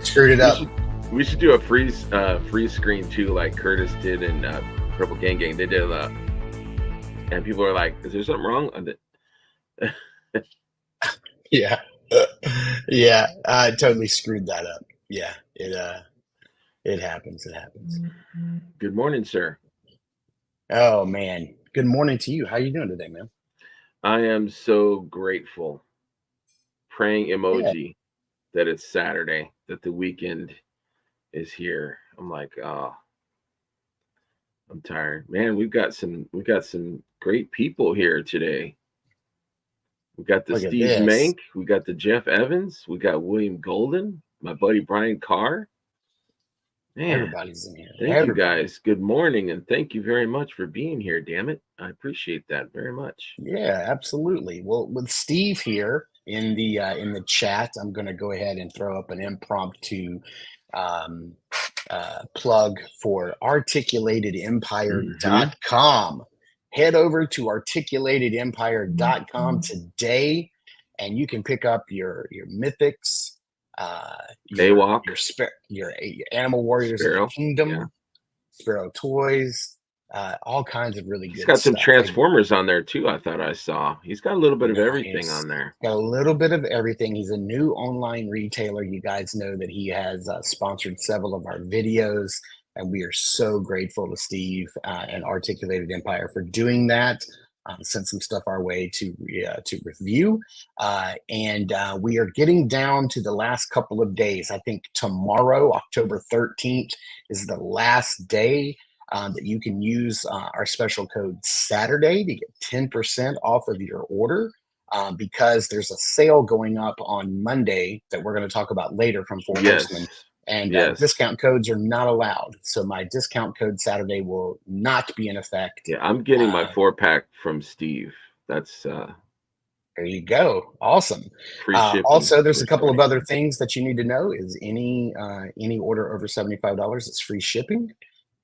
Screwed it up. We should do a free screen too, like Curtis did in Purple Gang Gang. They did and people are like, "Is there something wrong?" Yeah. Yeah, I totally screwed that up. Yeah, it happens. It happens. Good morning, sir. Oh man. Good morning to you. How you doing today, man? I am so grateful. Praying Yeah. emoji that it's Saturday, that the weekend is here. I'm like, oh, I'm tired, man. We've got some great people here today. We got the Look at Steve this. Mank, we got the Jeff Evans, we got William Golden, my buddy Brian Carr. Man, Everybody's in here. thank you Everybody. guys. Good morning, and thank you very much for being here. Damn it, I appreciate that very much. Yeah, absolutely. Well, with Steve here in the chat, I'm going to go ahead and throw up an impromptu um, plug for Mm-hmm. articulatedempire.com. Head over to articulatedempire.com today, and you can pick up your mythics, Awok, your animal warriors of the Sparrow. Yeah, kingdom, Sparrow toys, all kinds of really he's good got some stuff. Hey, Transformers on there too. I thought I saw. He's got a little bit of everything nice. on there. Got a little bit of everything. He's a new online retailer. You guys know that he has sponsored several of our videos, and we are so grateful to Steve and Articulated Empire for doing that. Sent some stuff our way to review, and we are getting down to the last couple of days. I think tomorrow, October 13th, is the last day that you can use our special code Saturday to get 10% off of your order. Because there's a sale going up on Monday that we're going to talk about later from Four Horsemen, Yes, and yes, discount codes are not allowed. So my discount code Saturday will not be in effect. yeah. I'm getting my Uh, 4-pack from Steve. That's there you go. Awesome. free shipping Also, there's for a couple of somebody. other things that you need to know. Is any order over $75 is free shipping.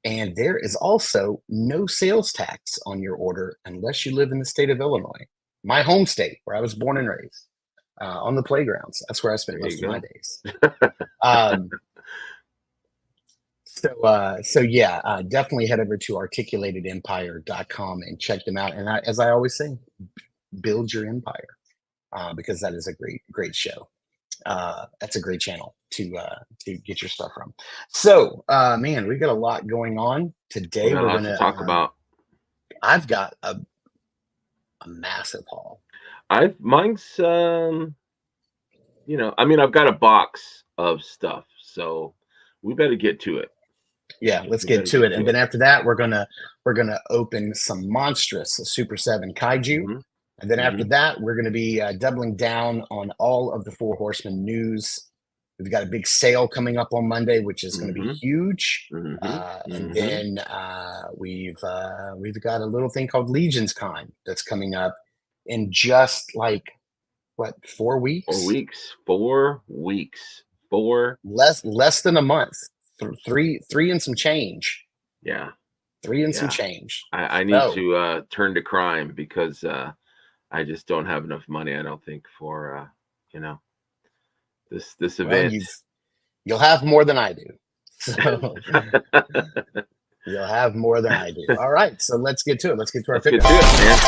And there is also no sales tax on your order unless you live in the state of Illinois, my home state where I was born and raised, on the playgrounds. That's where I spent There you most of my go. days. Um, so yeah, definitely head over to articulatedempire.com and check them out. And as I always say, build your empire, because that is a great show. That's a great channel to get your stuff from. So, man, we got a lot going on We today. got a We're lot to gonna. talk about. I've got a massive haul. Mine's I mean, I've got a box of stuff, so we better get to it. Yeah, let's We get better to get it. to And then it. after that, we're gonna open some monstrous Super 7 kaiju. Hmm. And then after Hmm. that, we're gonna be doubling down on all of the Four Horsemen news. We've got a big sale coming up on Monday, which is going to be Hmm. huge. Hmm. And Hmm. then we've got a little thing called Legions Con that's coming up in just like what 4 4 weeks, weeks. 4 weeks. 4. less than a month, three and some change, Yeah, three and some yeah. change. I need So to turn to crime because I just don't have enough money. I don't think for you know this well, event. you'll have more than I do. So you'll have more than I do. All right, so let's get to it. Let's get to our Let's get pickup. to it, man.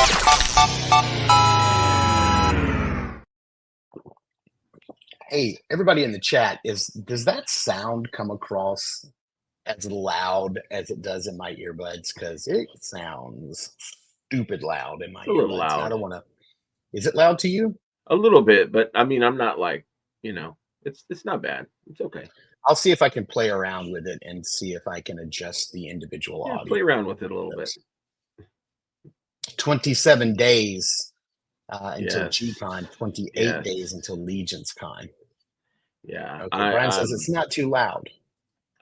Hey, everybody in the chat, does that sound come across as loud as it does in my earbuds? Because it sounds stupid loud in my It's a little earbuds, and I loud. don't want to. Is it loud to you? A little bit, but I mean, I'm not like, it's not bad. It's okay. I'll see if I can play around with it and see if I can adjust the individual Yeah, audio. play around with it a little bit. 27 days until Yes. G-Con, 28 Yes. days until Legions Con. Yeah. Okay, Brian says it's not too loud.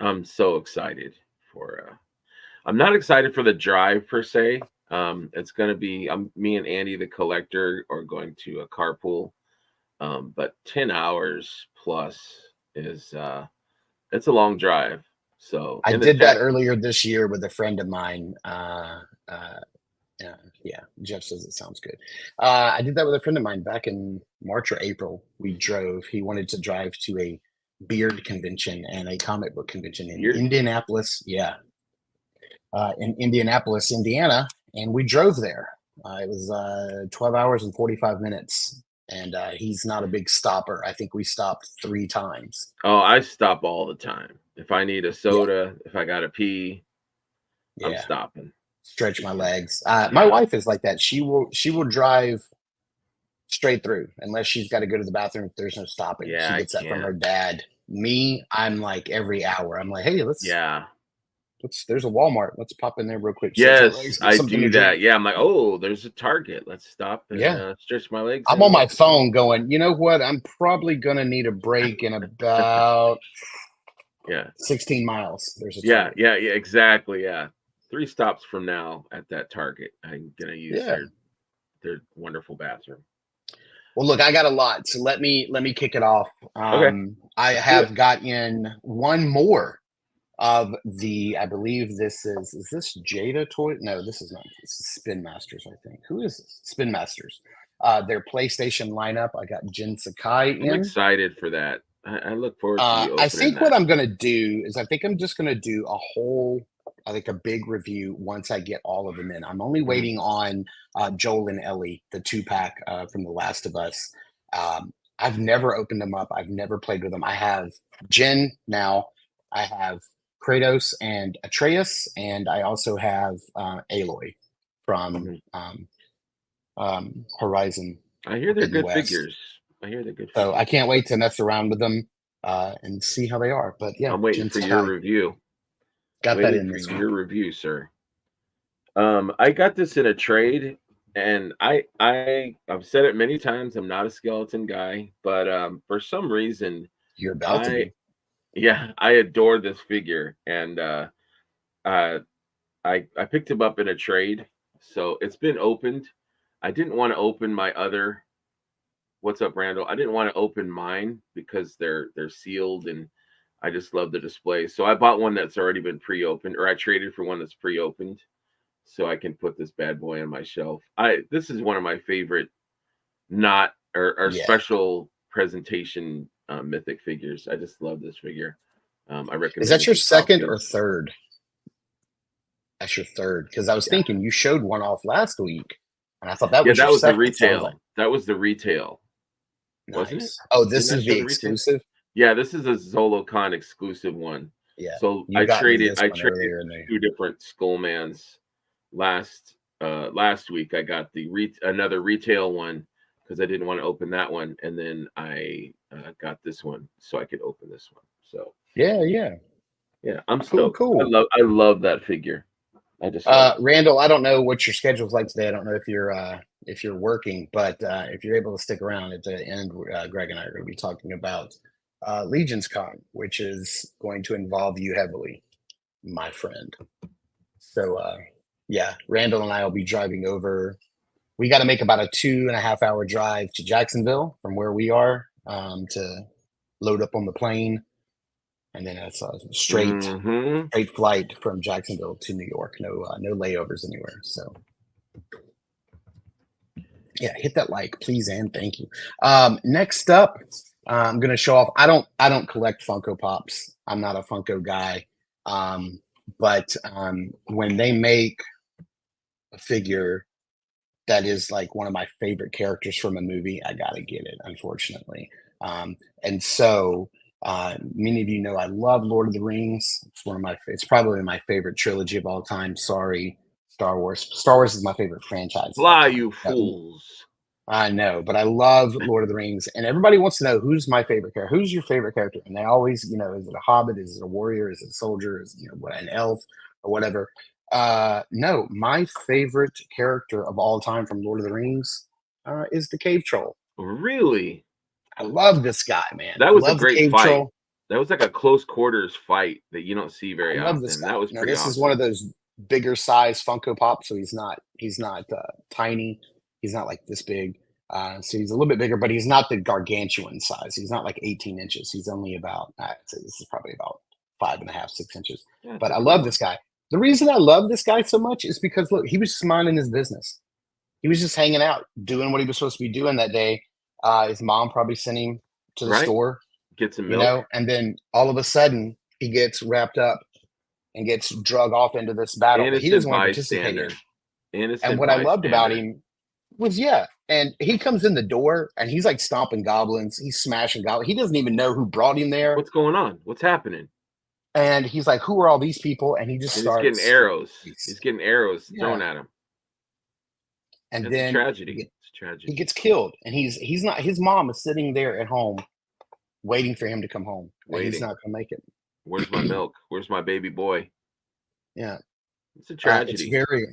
I'm so excited for I'm not excited for the drive per se. It's gonna be me and Andy the collector are going to a carpool. But 10 hours plus is it's a long drive. So I in the did that chat, earlier this year with a friend of mine, Yeah. Jeff says it sounds good. I did that with a friend of mine back in March or April. We drove. He wanted to drive to a beard convention and a comic book convention in You're Indianapolis. Yeah, in Indianapolis, Indiana, and we drove there. It was 12 hours and 45 minutes, and he's not a big stopper. I think we stopped 3 times. Oh, I stop all the time. If I need a Yeah, soda, if I gotta pee, I'm yeah. stopping. Stretch my legs. My Yeah. wife is like that. She will drive straight through unless she's got to go to the bathroom. There's no stopping. Yeah, She I gets that from can't. her dad. Me, I'm like every hour. I'm like, hey, Yeah. let's. There's a Walmart. Let's pop in there real quick. Stretch our Yes, legs. Get I something to do drink. that. Yeah, I'm like, oh, there's a Target. Let's stop and Yeah. stretch my legs I'm on and my get some food. phone going, you know what? I'm probably going to need a break in about Yeah. 16 miles. There's a Yeah, Target. yeah, yeah, exactly. Yeah. 3 stops from now at that Target, I'm gonna use Yeah. their wonderful bathroom. Well, look, I got a lot, so let me kick it off. Okay, I let's do it. have got in one more of the. I believe this is this Jada toy? No, this is not. This is Spin Masters, I think. Who is this? Spin Masters. Their PlayStation lineup. I got Jin Sakai I'm in. excited for that. I look forward to you I opening think what that. I'm gonna do is I think I'm just gonna do a whole, I think a big review once I get all of them in. I'm only Mhm. waiting on Joel and Ellie, the 2-pack from The Last of Us. I've never opened them up. I've never played with them. I have Jen now. I have Kratos and Atreus, and I also have Aloy from Mhm. Horizon I hear they're Forbidden good West. figures. I hear they're good So I figures. can't wait to mess around with them and see how they are. But yeah, I'm waiting Jin for your Sakai review. got that Waiting in for this your week. review, sir. I got this in a trade, and I've said it many times. I'm not a skeleton guy, but for some reason, You're about to I be. yeah, I adore this figure, and uh, I picked him up in a trade, so it's been opened. I didn't want to open my other. What's up, Randall? I didn't want to open mine because they're sealed, and I just love the display. So I bought one that's already been pre-opened, or I traded for one that's pre-opened, so I can put this bad boy on my shelf. I This is one of my favorite not or Yeah. special presentation mythic figures. I just love this figure. I Is recommend that if your you pop second or this. third? That's your third. Because I was Yeah, thinking you showed one off last week, and I thought that yeah, was your that was the second. So I was like, retail. That was the retail, wasn't it? nice. Oh, Didn't this I is show the the retail? exclusive. Yeah, this is a ZoloCon exclusive one. Yeah, So you got me this I one traded earlier in the. 2 different Skullmans last week. I got another retail one because I didn't want to open that one, and then I got this one so I could open this one. So Yeah, yeah. yeah, I'm Cool, stoked. cool. I love that figure. I just love it. Randall, I don't know what your schedule's like today. I don't know if you're working, but if you're able to stick around at the end, Greg and I are going to be talking about Legion's Con, which is going to involve you heavily, my friend. So yeah, Randall and I will be driving over. We got to make about a 2.5 hour drive to Jacksonville from where we are to load up on the plane, and then it's a Hmm. straight flight from Jacksonville to New York. No layovers anywhere. So yeah, hit that like, please and thank you. Next up, I'm gonna show off. I don't collect Funko Pops. I'm not a Funko guy. But when they make a figure that is like one of my favorite characters from a movie, I gotta get it, unfortunately. And so many of you know I love Lord of the Rings. It's probably my favorite trilogy of all time. Sorry, Star Wars. Star Wars is my favorite franchise of all Fly, time. you fools! I know, but I love Lord of the Rings, and everybody wants to know who's my favorite character. Who's your favorite character? And they always, is it a hobbit? Is it a warrior? Is it a soldier? Is it, what, an elf or whatever? No, my favorite character of all time from Lord of the Rings is the cave troll. Really? I love this guy, man. That I was a love the great cave fight. troll. That was like a close quarters fight that you don't see I very love this often. guy. That was Now pretty this is one of awesome. those bigger size Funko Pops, so he's not tiny. He's not like this big. So he's a little bit bigger, but he's not the gargantuan size. He's not like 18 inches. He's only about I'd say this is probably about 5.5, 6 inches. Yeah, it's But a I cool love one. this guy. The reason I love this guy so much is because look, he was just minding his business. He was just hanging out, doing what he was supposed to be doing that day. His mom probably sent him to the Right? store, Get some milk. and then all of a sudden he gets wrapped up and gets drug off into this battle that he Innocent doesn't want to participate in. bystander. And Innocent what I loved about bystander. him was, and he comes in the door and he's like stomping goblins, he's smashing goblins. He doesn't even know who brought him there. What's going on? What's happening? And he's like, "Who are all these people?" And he just And he's getting starts. arrows. He's getting arrows Yeah, thrown at him. and It's a then tragedy. It's a he tragedy. gets killed, and he's not. His mom is sitting there at home waiting for him to come home, and he's Waiting. not gonna make Where's my it. milk? Where's my baby boy? Yeah, It's a it's tragedy. very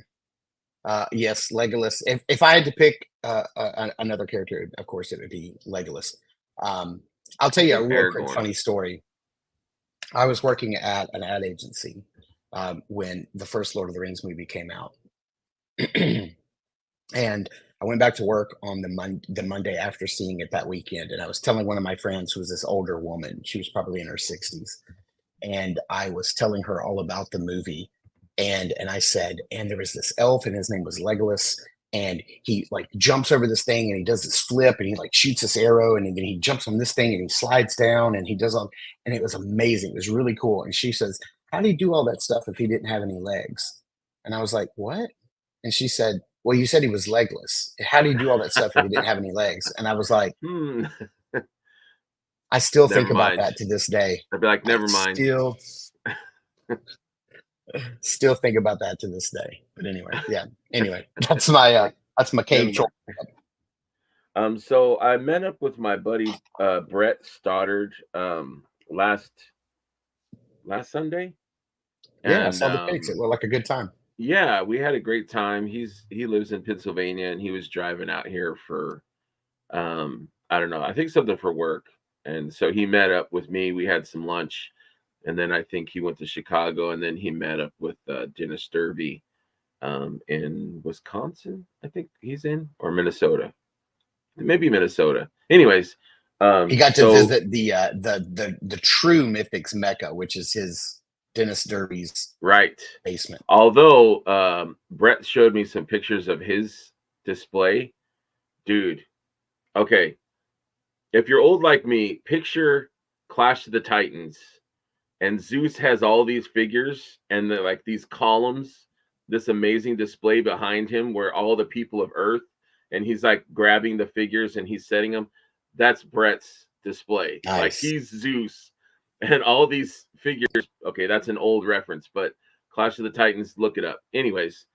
yes, Legolas. If I had to pick another character, of course it would be Legolas. I'll tell I you think a real quick Aragorn. funny story. I was working at an ad agency when the first Lord of the Rings movie came out, and I went back to work on the Monday after seeing it that weekend, and I was telling one of my friends who was this older woman. She was probably in her 60s, and I was telling her all about the movie, and I said, and there was this elf, and his name was Legolas, and he like jumps over this thing, and he does this flip, and he like shoots this arrow, and then he jumps on this thing, and he slides down, and he does all, and it was amazing. It was really cool. And she says, "How do you do all that stuff if he didn't have any legs?" And I was like, "What?" And she said, "Well, you said he was legless. How do you do all that stuff if he didn't have any legs?" And I was like, Hmm. I still Never think about mind. that to this day. I'd be like, I never mind. still think about that to this day. But anyway, yeah. Anyway, that's my Never cave mind. troll. So I met up with my buddy Brett Stoddard last Sunday, Yeah, I and saw the pics. It looked like a good time. yeah, we had a great time. He lives in Pennsylvania, and he was driving out here for I don't know, I think something for work, and so he met up with me. We had some lunch, and then I think he went to Chicago, and then he met up with Dennis Sturvey in Wisconsin. I think he's in, or Minnesota, maybe Minnesota. Anyways, He got to so visit the true Mythics Mecca, which is his Dennis Derby's right. basement. Although Brett showed me some pictures of his display, dude. Okay, if you're old like me, picture Clash of the Titans, and Zeus has all these figures and like these columns, this amazing display behind him where all the people of Earth, and he's like grabbing the figures and he's setting them. That's Brett's display. Like Nice, he's Zeus, and all these figures. Okay, that's an old reference, but Clash of the Titans, look it up. Anyways,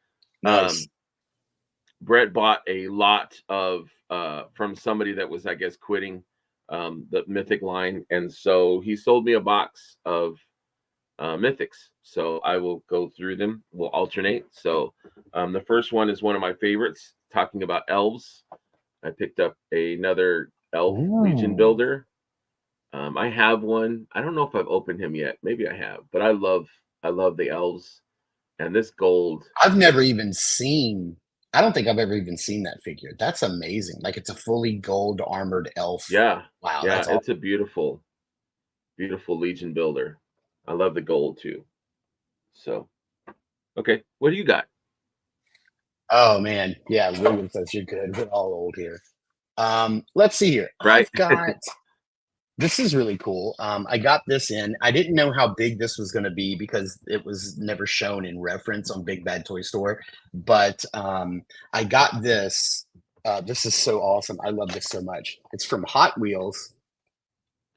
nice. Brett bought a lot of from somebody that was, I guess, quitting the Mythic line, and so he sold me a box of Mythics. So I will go through them. We'll alternate. So the first one is one of my favorites, talking about elves. I picked up another elf Legion Ooh. builder. I have one. I don't know if I've opened him yet. Maybe I have, but I love the elves, and this gold. I've never even seen. I don't think I've ever even seen that figure. That's amazing. Like it's a fully gold armored elf. Yeah, Wow, yeah, that's awesome. it's a beautiful, beautiful Legion builder. I love the gold too. So, okay, what do you got? Oh man, yeah, William says you're good. We're all old here. Let's see here. Right? I've got this is really cool. I got this in. I didn't know how big this was going to be because it was never shown in reference on Big Bad Toy Store. But I got this. This is so awesome. I love this so much. It's from Hot Wheels,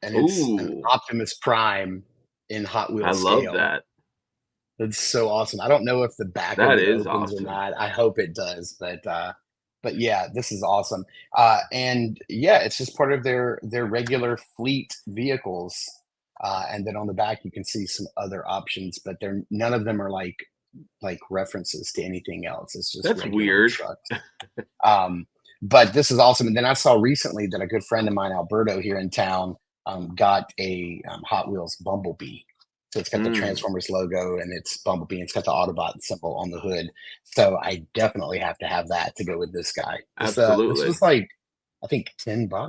and it's an Ooh, Optimus Prime in Hot I Wheels love scale. that. It's so awesome. I don't know if the back of That it is opens or awesome. not. I hope it does, but yeah, this is awesome. And yeah, it's just part of their regular fleet vehicles. And then on the back you can see some other options, but they're none of them are like references to anything else. It's just That's regular weird. trucks. But this is awesome. And then I saw recently that a good friend of mine, Alberto, here in town, got a Hot Wheels Bumblebee. So it's got the Mm, Transformers logo and it's Bumblebee. And it's got the Autobot symbol on the hood. So I definitely have to have that to go with this guy. This absolutely. was like I think $10. I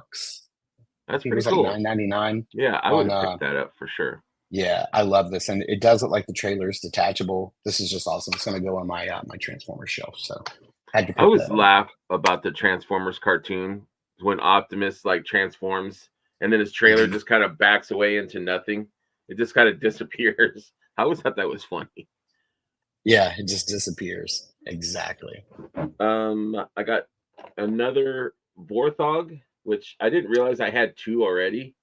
That's think it pretty was like cool. $9.99 Yeah, I would on have picked that up for sure. Yeah, I love this, and it does look like the trailer is detachable. This is just awesome. It's going to go on my my Transformers shelf. So had to I pick always that up. laugh about the Transformers cartoon when Optimus like transforms and then his trailer Mhm. just kind of backs away into nothing. It just kind of disappears. I always thought that was funny. Yeah, it just disappears. Exactly. I got another Vorthog, which I didn't realize I had two already.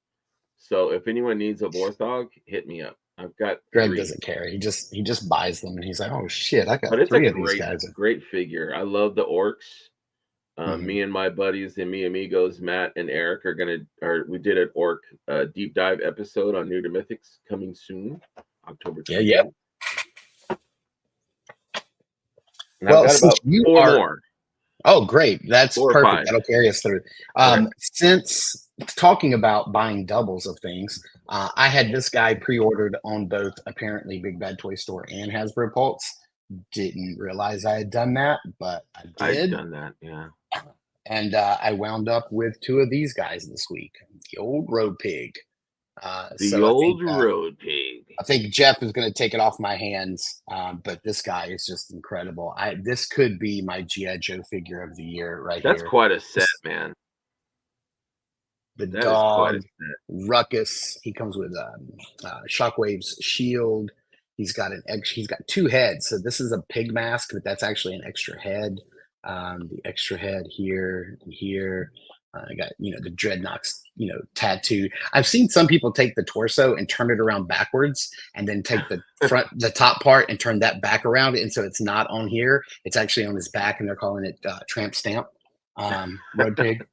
So if anyone needs a Vorthog, hit me up. I've got Greg three. doesn't care. He just buys them, and he's like, "Oh shit, I got But it's a three of these great, guys." great figure. I love the orcs. Mhm. Me and my buddies and me amigos, Matt and Eric, we did an orc deep dive episode on New to Mythics coming soon, October Yeah, yeah. 28th. And I've Well, got since about you four are more, Oh, great. That's four or perfect. five. That'll carry us through. Okay. Since talking about buying doubles of things, I had this guy pre-ordered on both apparently Big Bad Toy Store and Hasbro Pulse. Didn't realize I had done that, but I I've did. done that. Yeah. And I wound up with two of these guys this week. The old Road Pig. The So old road pig. I think Jeff is going to take it off my hands, but this guy is just incredible. This could be my GI Joe figure of the year right That's here. quite a set, This, man. the That is quite a dog, set. Ruckus. He comes with Shockwave's shield. He's got two heads. So this is a pig mask, but that's actually an extra head. The extra head here and here. I got the Dreadnoks tattoo. I've seen some people take the torso and turn it around backwards, and then take the top part and turn that back around, and so it's not on here. It's actually on his back, and they're calling it Tramp Stamp, Road Pig.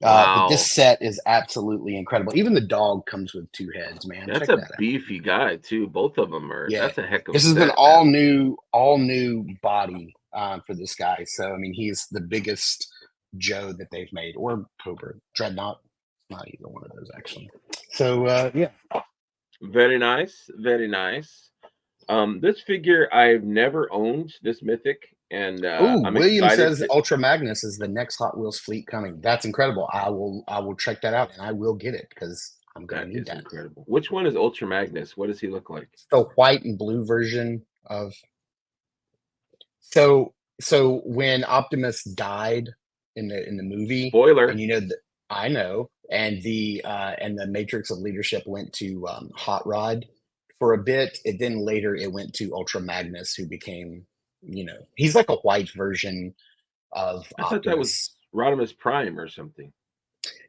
But this Wow. set is absolutely incredible. Even the dog comes with two heads, man. That's Check a that out. beefy guy, too. Both of them are. Yeah, That's a heck of a this is an set, man. all new body for this guy. So I mean, he's the biggest Joe that they've made, or Cobra Dreadnought. Not either one of those actually. So yeah, Very nice. Very nice. This figure I've never owned, this mythic, and oh, I'm William excited says to. Ultra Magnus is the next Hot Wheels fleet coming. That's incredible. I will check that out, and I will get it because I'm gonna That need is that. incredible. Which one is Ultra Magnus? What does he look like? It's the white and blue version of. So when Optimus died in the movie, and Spoiler. I know, and the Matrix of Leadership went to Hot Rod for a bit. Then later it went to Ultra Magnus, who became, he's like a white version of I thought that was Optimus. Rodimus Prime or something.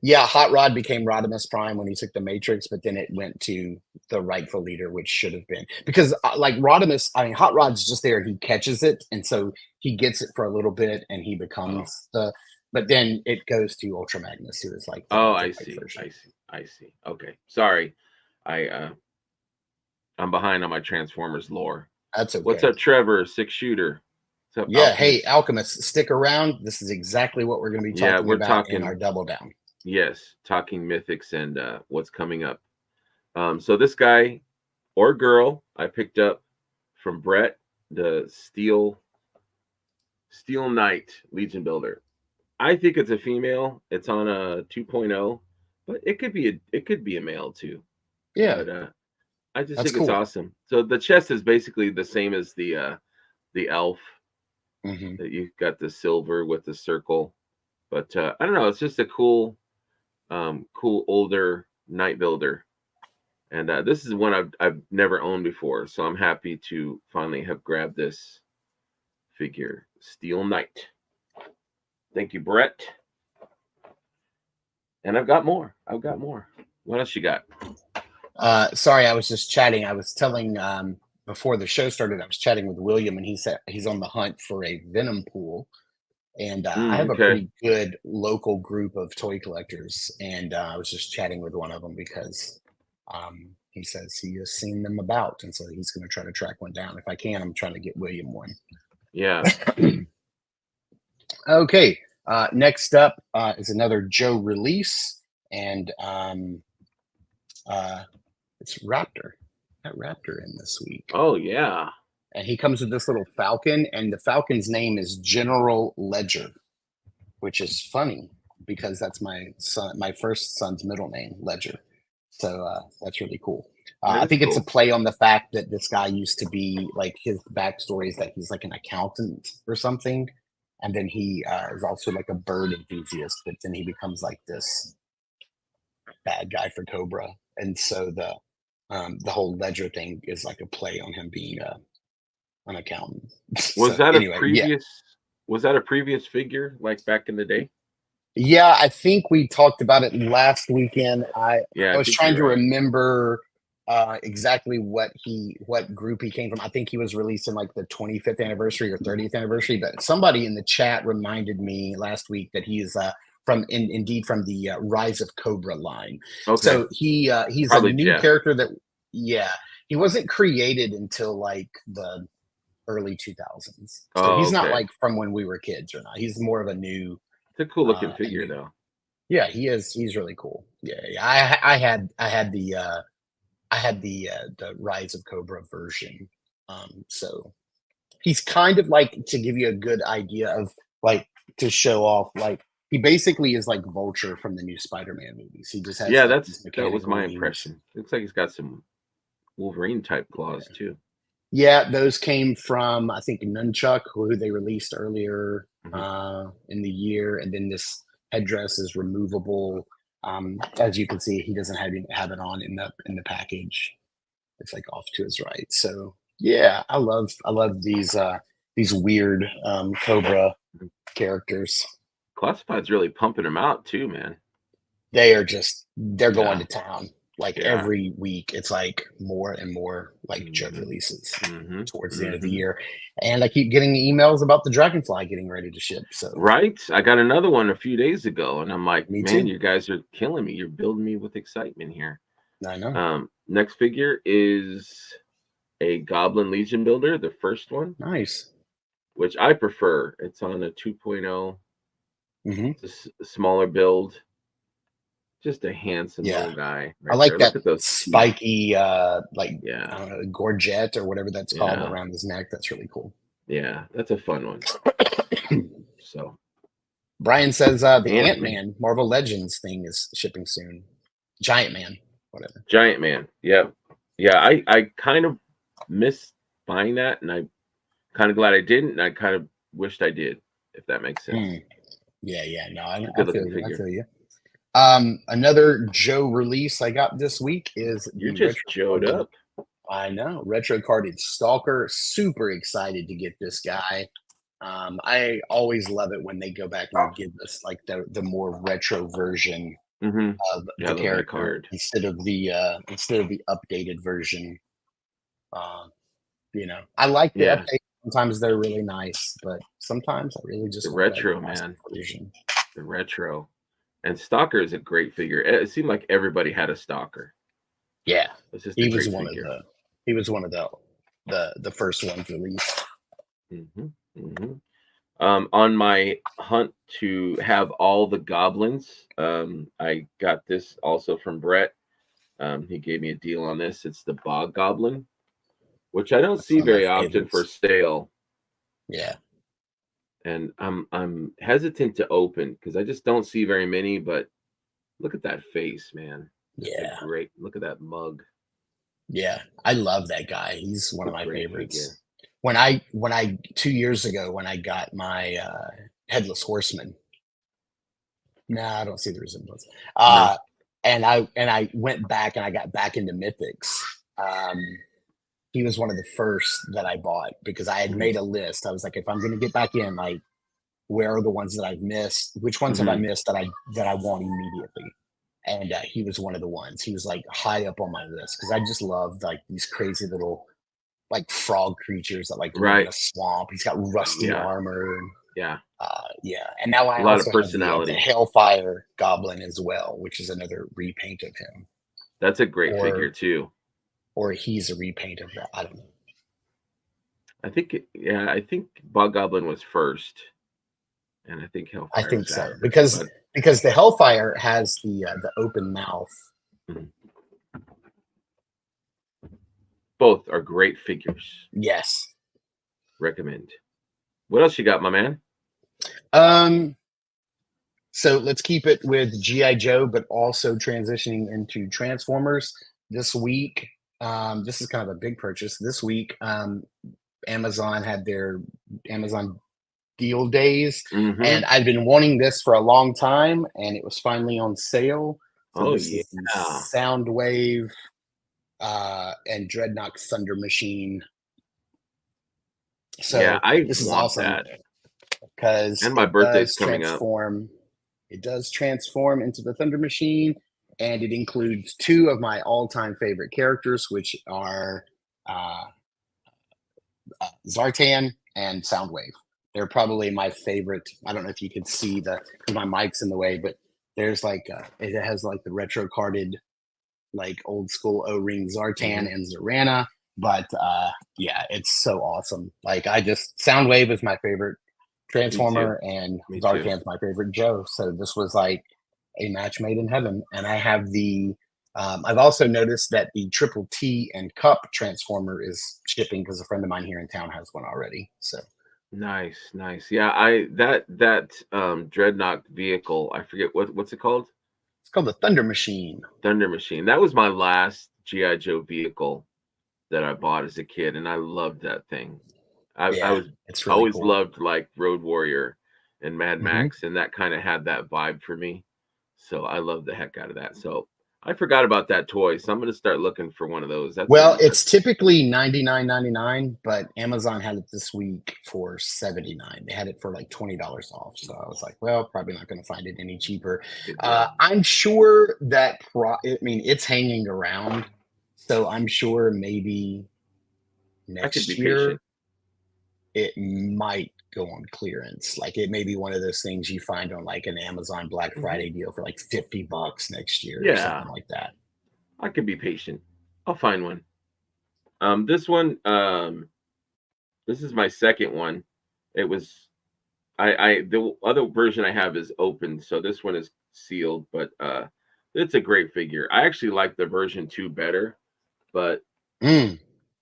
Yeah, Hot Rod became Rodimus Prime when he took the Matrix, but then it went to the rightful leader, which should have been, because like Rodimus, I mean, Hot Rod's just there, he catches it, and so he gets it for a little bit, and he Oh, becomes but then it goes to Ultra Magnus, who is like oh, the I right see. version. I see. I see. Okay, sorry. I'm behind on my Transformers lore. That's What's okay. up, Trevor? Six shooter. What's up, Yeah, hey, Alchemist? Alchemist, stick around. This is exactly what we're going to be Yeah, talking we're about in talking. our double down. Yes, talking mythics and what's coming up. So this guy or girl I picked up from Brett, the Steel Knight Legion Builder. I think it's a female. It's on a 2.0, but it could be a male too. Yeah, But I just that's think it's cool. awesome. So the chest is basically the same as the elf. Hmm. That you got the silver with the circle, but I don't know. It's just a cool older night builder, and this is one I've never owned before. So I'm happy to finally have grabbed this figure, Steel Knight. Thank you, Brett. And I've got more. I've got more. What else you got? Sorry, I was just chatting. I was telling before the show started, I was chatting with William, and he said he's on the hunt for a Venom pool. And I have a Okay. pretty good local group of toy collectors, and I was just chatting with one of them because he says he has seen them about, and so he's going to try to track one down. If I can, I'm trying to get William one. Yeah. Okay, next up is another Joe release, and it's Raptor. Got Raptor in this week. Oh yeah. And he comes with this little falcon, and the falcon's name is General Ledger, which is funny because that's my first son's middle name, Ledger. So that's really cool. That I is think it's a cool. play on the fact that this guy used to be like his backstory is that he's like an accountant or something, and then he is also like a bird enthusiast, but then he becomes like this bad guy for Cobra, and so the whole ledger thing is like a play on him being an accountant. Was So that a anyway, yeah, previous was that a previous figure like back in the day? yeah, I think we talked about it last weekend. Yeah, I I was think trying you're to right. remember exactly what group he came from. I think he was released in like the 25th anniversary or 30th anniversary, but somebody in the chat reminded me last week that he is indeed from the Rise of Cobra line. Okay. So he's a Probably new Jeff. character that yeah, he wasn't created until like the early 2000s. So Oh, he's not okay. like from when we were kids or not. He's more of a new It's a cool looking a figure new though. yeah, he is. He's really cool. Yeah, yeah. I had the Rise of Cobra version. So he's kind of like to give you a good idea of like to show off like he basically is like Vulture from the new Spider-Man movies. He just has Yeah, like these that was mechanical my wings. impression. Looks like he's got some Wolverine type claws too. Yeah, those came from I think Nunchuck, who they released earlier Hmm. in the year, and then this headdress is removable. As you can see, he doesn't have it on in the package. It's like off to his right. So yeah, I love these weird Cobra characters. Classified's really pumping him out too, man. They're going Yeah, to town. Like yeah. every week, it's like more and more like Jug Hmm. releases Hmm. towards the end of the Hmm. year. And I keep getting emails about the Dragonfly getting ready to ship. So Right? I got another one a few days ago, and I'm like, me man, too. you guys are killing me. You're building me with excitement here. I know. Next figure is a Goblin Legion builder, the first one, Nice. which I prefer. It's on a 2.0. Hmm. It's a smaller build. Just a handsome Yeah. little guy I right like there. Look that at those teeth. spiky, like, I Yeah, don't know, gorget or whatever that's called yeah, around his neck. That's really cool. yeah. That's a fun one. So, Brian says the man, man. Ant-Man Marvel Legends thing is shipping soon. Giant Man, whatever. Giant Man. Yep. Yeah, I kind of miss buying that, and I kind of glad I didn't, and I kind of wished I did, if that makes sense. Hmm. Yeah, yeah. No, It's a I good feel looking you. I figure. feel you. Another Joe release I got this week is You the just retro showed carded. up. I know retro carded Stalker. Super excited to get this guy. I always love it when they go back and they give us like the more retro version Hmm. of Yeah, I the love that character card. instead of the updated version. Uh, I like the Yeah, update. Sometimes they're really nice, but sometimes I really the just want that retro, classic man. version. The retro. And Stalker is a great figure. It seemed like everybody had a Stalker. Yeah, It's just a he was great one of figure. the first ones released. Hmm. Hmm. On my hunt to have all the goblins, I got this also from Brett. He gave me a deal on this. It's the Bog Goblin, which I don't That's see one of my very often for favorites. sale, Yeah, and I'm hesitant to open because I just don't see very many. But look at that face, man. That's a yeah, great look at that mug. yeah. I love that guy. He's It's one a of my great figure. favorites. When I 2 years ago when I got my headless horseman. Nah, I don't see the resemblance. No. Uh, and I went back and I got back into mythics. Um, he was one of the first that I bought because I had Hmm. made a list. I was like, if I'm going to get back in, like, where are the ones that I've missed? Which ones have I Hmm. missed that I want immediately? And he was one of the ones. He was like high up on my list because I just loved like these crazy little like frog creatures that like live in Right. a swamp. He's got rusty Yeah. armor. Yeah. Yeah, and now A I lot of also have the personality. Hellfire Goblin as well, which is another repaint of him, That's a great figure or too. he's a repaint of that. I don't know. Yeah, I think Bog Goblin was first, and I think I Hellfire think was so after. But because the Hellfire has the open mouth. mhm, both are great figures. Yes. Recommend. What else you got, my man? Um. So let's keep it with GI Joe, but also transitioning into Transformers this week. This is kind of a big purchase this week. Amazon had their Amazon deal days, Mm-hmm. and I'd been wanting this for a long time, and it was finally on sale. So Oh this is the yeah. Soundwave and Dreadnought Thunder Machine. Yeah, So I this is want awesome that. because And my birthday's coming up. it does transform into the Thunder Machine, and it includes two of my all-time favorite characters, which are uh, Zartan and Soundwave. They're probably my favorite. I don't know if you can see because my mic's in the way, but there's like it has like the retro carded like old school O-ring Mm-hmm. Zartan and Zorana. But yeah, it's so awesome. Like I just Soundwave is my favorite Me too. Transformer, and Me too. Zartan's my favorite Joe. So this was like a match made in heaven. And I have the. I've also noticed that the Triple T and Cup Transformer is shipping because a friend of mine here in town has one already. So Nice, nice. Yeah, I that dreadnought vehicle, I forget what's it called? it's called the Thunder Machine. Thunder Machine. That was my last GI Joe vehicle that I bought as a kid, and I loved that thing. I Yeah, was it's really always cool. loved like Road Warrior and Mad Hmm. Max, and that kind of had that vibe for me. So I love the heck out of that. So I forgot about that toy, so I'm gonna start looking for one of those. Well, That's it's typically 99.99, but Amazon had it this week for 79. They had it for like $20 off. So I was like, well, probably not going to find it any cheaper. a good deal. I'm sure that I mean, it's hanging around. So I'm sure maybe I could be next patient. year it might go on clearance. Like it may be one of those things you find on like an Amazon Black Hmm. Friday deal for like $50 next year or something Yeah, like that. I could be patient. I'll find one. This one, this is my second one. It was the other version I have is open, so this one is sealed, but it's a great figure. I actually like the version 2 better, but Mm,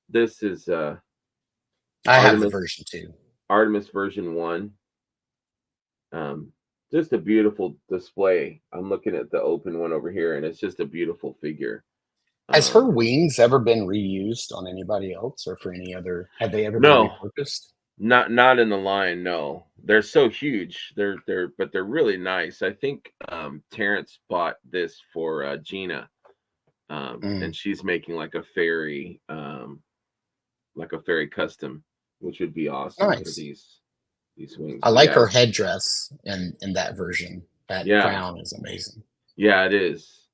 this is I have the Artemis version too. Artemis version 1. Um just a beautiful display. I'm looking at the open one over here, and it's just a beautiful figure. Has her Um wings ever been reused on anybody else or for any other have they ever been no, repurposed? not in the line, no. They're so huge. They're really nice. I think Terrence bought this for Gina, Mm, and she's making like a fairy custom, which would be awesome for nice. these wings. I But like yeah, her headdress in that version. That yeah, crown is amazing. yeah, it is.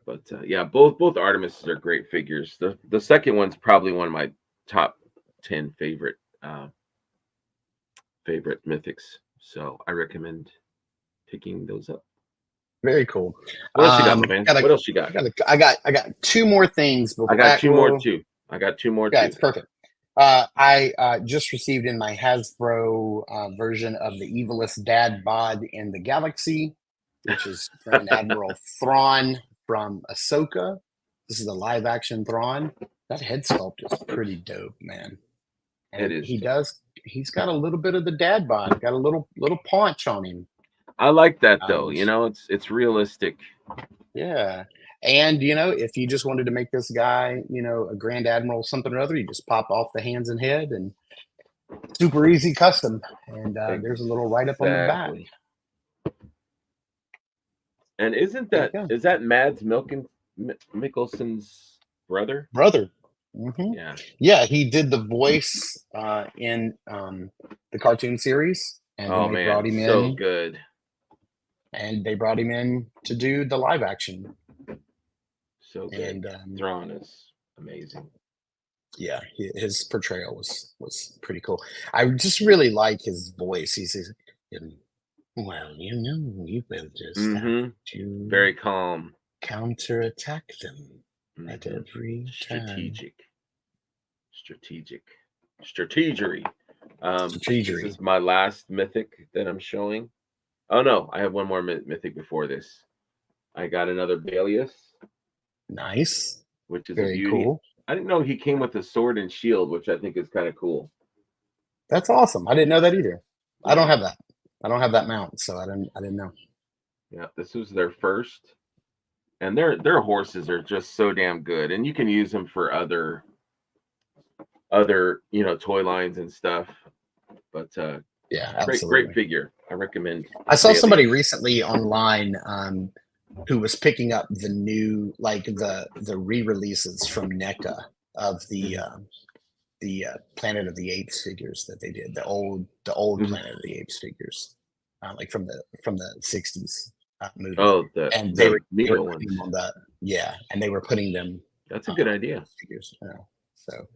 But yeah, both Artemises are great figures. The second one's probably one of my top 10 favorite mythics. So I recommend picking those up. Very cool. What else you got, my man? Got a, What else you got? I got two more things I before. got two more Well, too. I got two more yeah, too. it's perfect. I just received in my Hasbro version of the evilest dad bod in the galaxy, which is Grand Admiral Thrawn from Ahsoka. This is the live action Thrawn. That head sculpt is pretty dope, man. It And is. he's got a little bit of the dad bod, got a little paunch on him. I like that though. You Which know, it's realistic. yeah. And if you just wanted to make this guy, a Grand Admiral something or other, you just pop off the hands and head and super easy custom. And there's a little write up on the back. Exactly. And There you go. is that Mads Mikkelsen's brother? Brother. Hmm. Yeah. Yeah, he did the voice in the cartoon series, and then Oh they brought man, him so in, good. to do the live action. So good. And Thrawn is amazing. yeah, his portrayal was pretty cool. I just really like his voice. He says, "Well, you will just have Mm-hmm. to Very calm. counterattack them at Mm-hmm. every turn." Strategic. Strategic. Strategery. This Strategery. is my last mythic that I'm showing. Oh no, I have one more mythic before this. I got another Balius, Nice. which is a Very beauty. cool. I didn't know he came with a sword and shield, which I think is kind of cool. That's awesome. I didn't know that either. I don't Yeah, have that. I don't have that mount, so I didn't know. yeah. This was their first. and their horses are just so damn good, and you can use them for other toy lines and stuff. But Yeah, great absolutely. figure. I recommend. I saw daily. somebody recently online who was picking up the new, like the re-releases from NECA of the Planet of the Apes figures that they did, the old Planet of the Apes figures, like from the 60s movie. Oh, and they were Mego putting them ones. on and they were putting them. That's a good idea. Figures, so.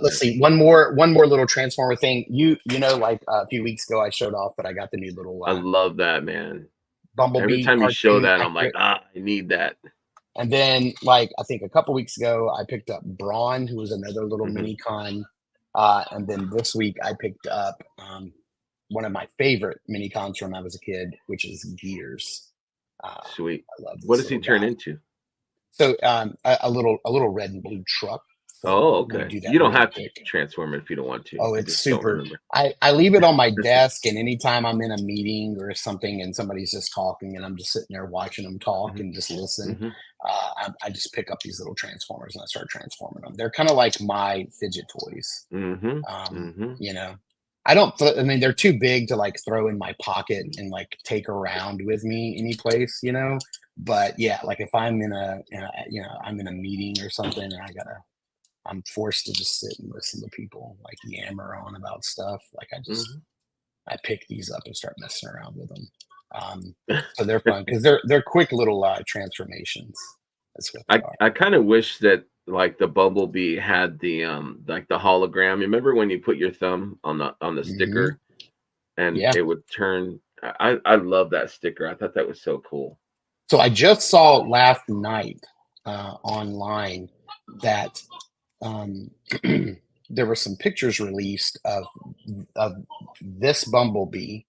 Let's see. One more little Transformer thing. You know, like a few weeks ago, I showed off that I got the new little. I love that, man. Bumblebee. Every time you show that, I'm accurate. like, I need that. And then, like, I think a couple weeks ago, I picked up Brawn, who was another little mini con. And then this week, I picked up one of my favorite mini cons from when I was a kid, which is Gears. Sweet. I love this. What does he turn into? So a little red and blue truck. So okay. You don't have to transform it if you don't want to. Oh, it's super. I leave it on my desk, and anytime I'm in a meeting or something and somebody's just talking and I'm just sitting there watching them talk and just listen, I just pick up these little Transformers and I start transforming them. They're kind of like my fidget toys. You know, I mean, they're too big to like throw in my pocket and like take around with me any place, you know. But yeah, like if I'm in I'm in a meeting or something and I'm forced to just sit and listen to people like yammer on about stuff. Like I pick these up and start messing around with them. So they're fun because they're quick little transformations. That's what they are. I kind of wish that like the Bumblebee had the like the hologram. Remember when you put your thumb on the sticker and it would turn? I love that sticker. I thought that was so cool. So I just saw last night online that there were some pictures released of this Bumblebee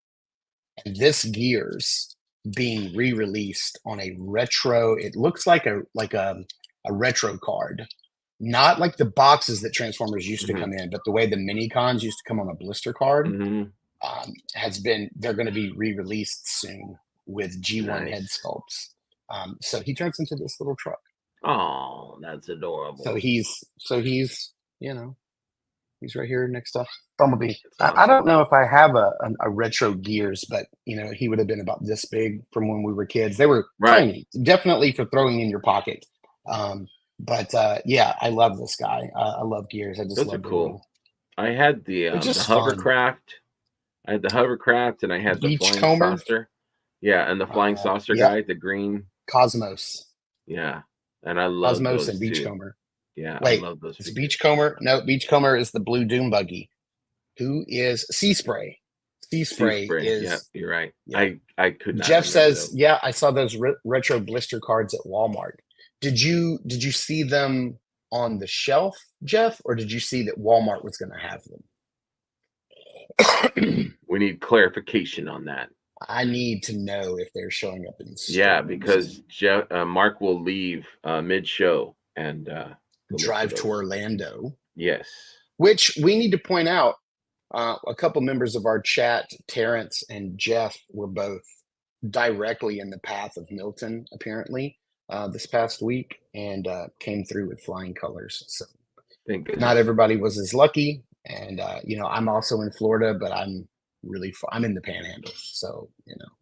and this Gears being re-released on a retro. It looks like a retro card, not like the boxes that Transformers used to come in, but the way the mini cons used to come on a blister card. They're going to be re-released soon with G1 head sculpts. So he turns into this little truck. Oh, that's adorable. So he's he's right here next to Bumblebee. Awesome. I don't know if I have a retro Gears, but he would have been about this big from when we were kids. They were tiny, definitely for throwing in your pocket. But I love this guy. I love Gears. I just love cool. I had the hovercraft. I had the hovercraft, and I had the flying saucer. Yeah, and the flying saucer guy, the green Cosmos. Yeah. And I love Cosmos those and Beachcomber. Yeah, wait, I love those. It's Beachcomber? No, Beachcomber is the blue Doom Buggy. Who is Sea Spray? Sea Spray is. Yeah, you're right. Yeah. I could not. Jeff says, "Yeah, I saw those retro blister cards at Walmart. Did you see them on the shelf, Jeff, or did you see that Walmart was going to have them?" We need clarification on that. I need to know if they're showing up in stores. Yeah, because Mark will leave mid-show and drive to Orlando. Yes. Which we need to point out, a couple members of our chat, Terrence and Jeff, were both directly in the path of Milton, apparently, this past week, and came through with flying colors. So not everybody was as lucky. And, I'm also in Florida, but I'm in the Panhandle, so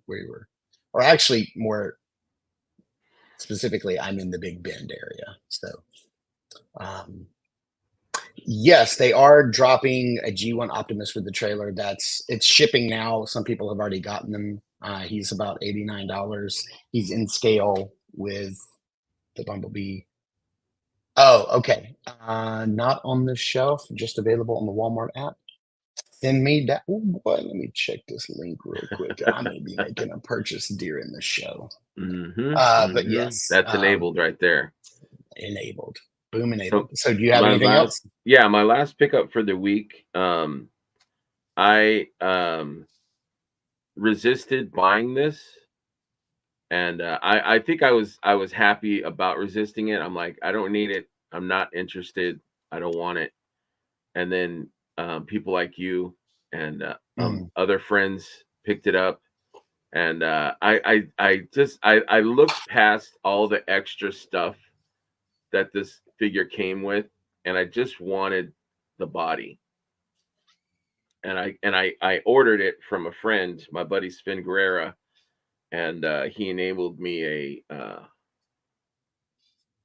we were, or actually more specifically, I'm in the Big Bend area. So, yes, they are dropping a G1 Optimus with the trailer. It's shipping now. Some people have already gotten them. He's about $89. He's in scale with the Bumblebee. Oh, okay. Not on the shelf, just available on the Walmart app. Send me that. Oh boy, let me check this link real quick. I may be making a purchase during the show. But yes, that's enabled right there. Enabled. Boom, enabled. So do you have anything else? Yeah, my last pickup for the week. I resisted buying this, and I think I was happy about resisting it. I'm like, I don't need it. I'm not interested. I don't want it. And then people like you and other friends picked it up, And I looked past all the extra stuff that this figure came with, and I just wanted the body. And I ordered it from a friend, my buddy Sven Guerrera, and he enabled me a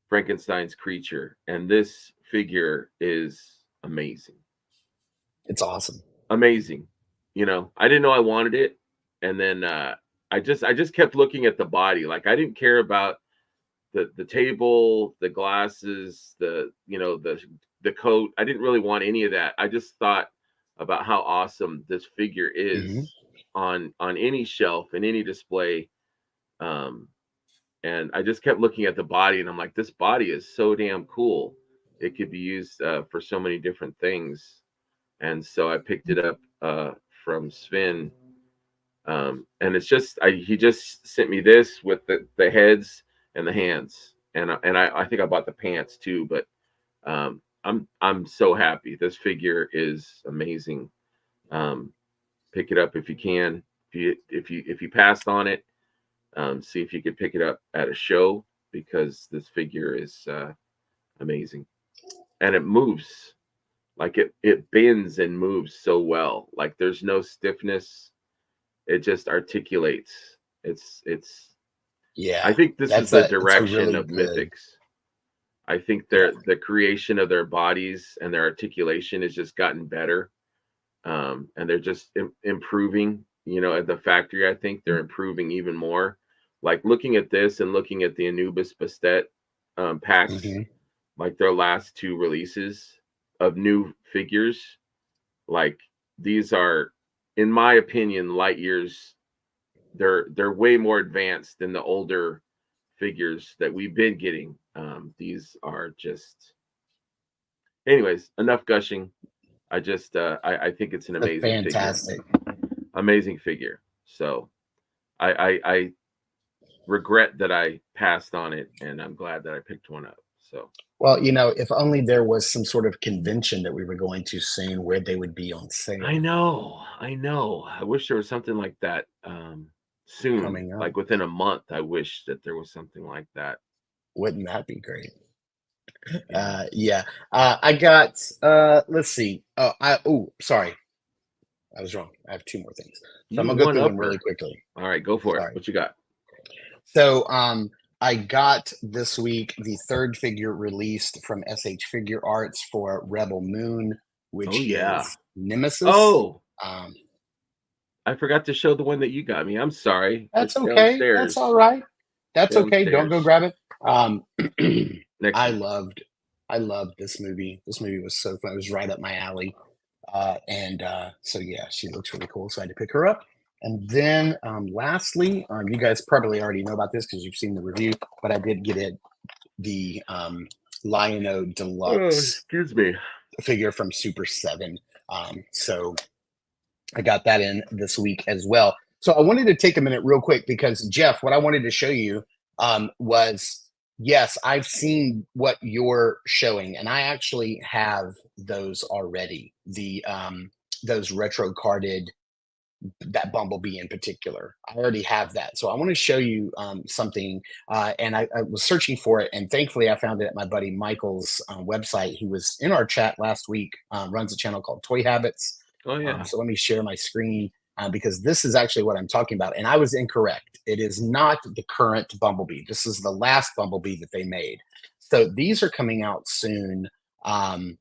Frankenstein's creature, and this figure is amazing. It's awesome. Amazing. You know, I didn't know I wanted it, and then I just kept looking at the body. Like I didn't care about the table, the glasses, the coat. I didn't really want any of that. I just thought about how awesome this figure is on any shelf in any display. And I just kept looking at the body, and I'm like, this body is so damn cool. It could be used for so many different things. And so I picked it up from Sven. And it's just he just sent me this with the heads and the hands, and I think I bought the pants too. But I'm so happy. This figure is amazing. Pick it up if you can. If you passed on it, see if you could pick it up at a show, because this figure is amazing, and it moves. Like it bends and moves so well. Like there's no stiffness. It just articulates. It's Yeah. I think this is the direction really of good. Mythics. I think the creation of their bodies and their articulation has just gotten better. And they're just improving, at the factory. I think they're improving even more. Like looking at this and looking at the Anubis Bastet packs, like their last two releases of new figures, like these are, in my opinion, light years. They're way more advanced than the older figures that we've been getting. These are just, anyways, enough gushing. I just I think it's an amazing amazing figure. So I regret that I passed on it, and I'm glad that I picked one up. So, well, if only there was some sort of convention that we were going to soon where they would be on sale. I know. I wish there was something like that soon, coming up. like within a month. I wish that there was something like that. Wouldn't that be great? Yeah. I got let's see. Sorry. I was wrong. I have two more things. So I'm gonna go through them really quickly. All right, go for it. What you got? So I got this week the third figure released from SH Figure Arts for Rebel Moon, which is Nemesis. I forgot to show the one that you got me. I'm sorry. That's okay. Downstairs. That's all right. That's okay. Don't go grab it. I loved this movie. This movie was so fun. It was right up my alley. So yeah, she looks really cool. So I had to pick her up. And then lastly, you guys probably already know about this because you've seen the review, but I did get the Lion-O Deluxe figure from Super 7. So I got that in this week as well. So I wanted to take a minute real quick because, Jeff, what I wanted to show you was, yes, I've seen what you're showing, and I actually have those already. Those retro carded, that Bumblebee in particular. I already have that. So I want to show you something. And I was searching for it, and thankfully I found it at my buddy Michael's website. He was in our chat last week, runs a channel called Toy Habits. Oh, yeah. So let me share my screen because this is actually what I'm talking about. And I was incorrect. It is not the current Bumblebee. This is the last Bumblebee that they made. So these are coming out soon. And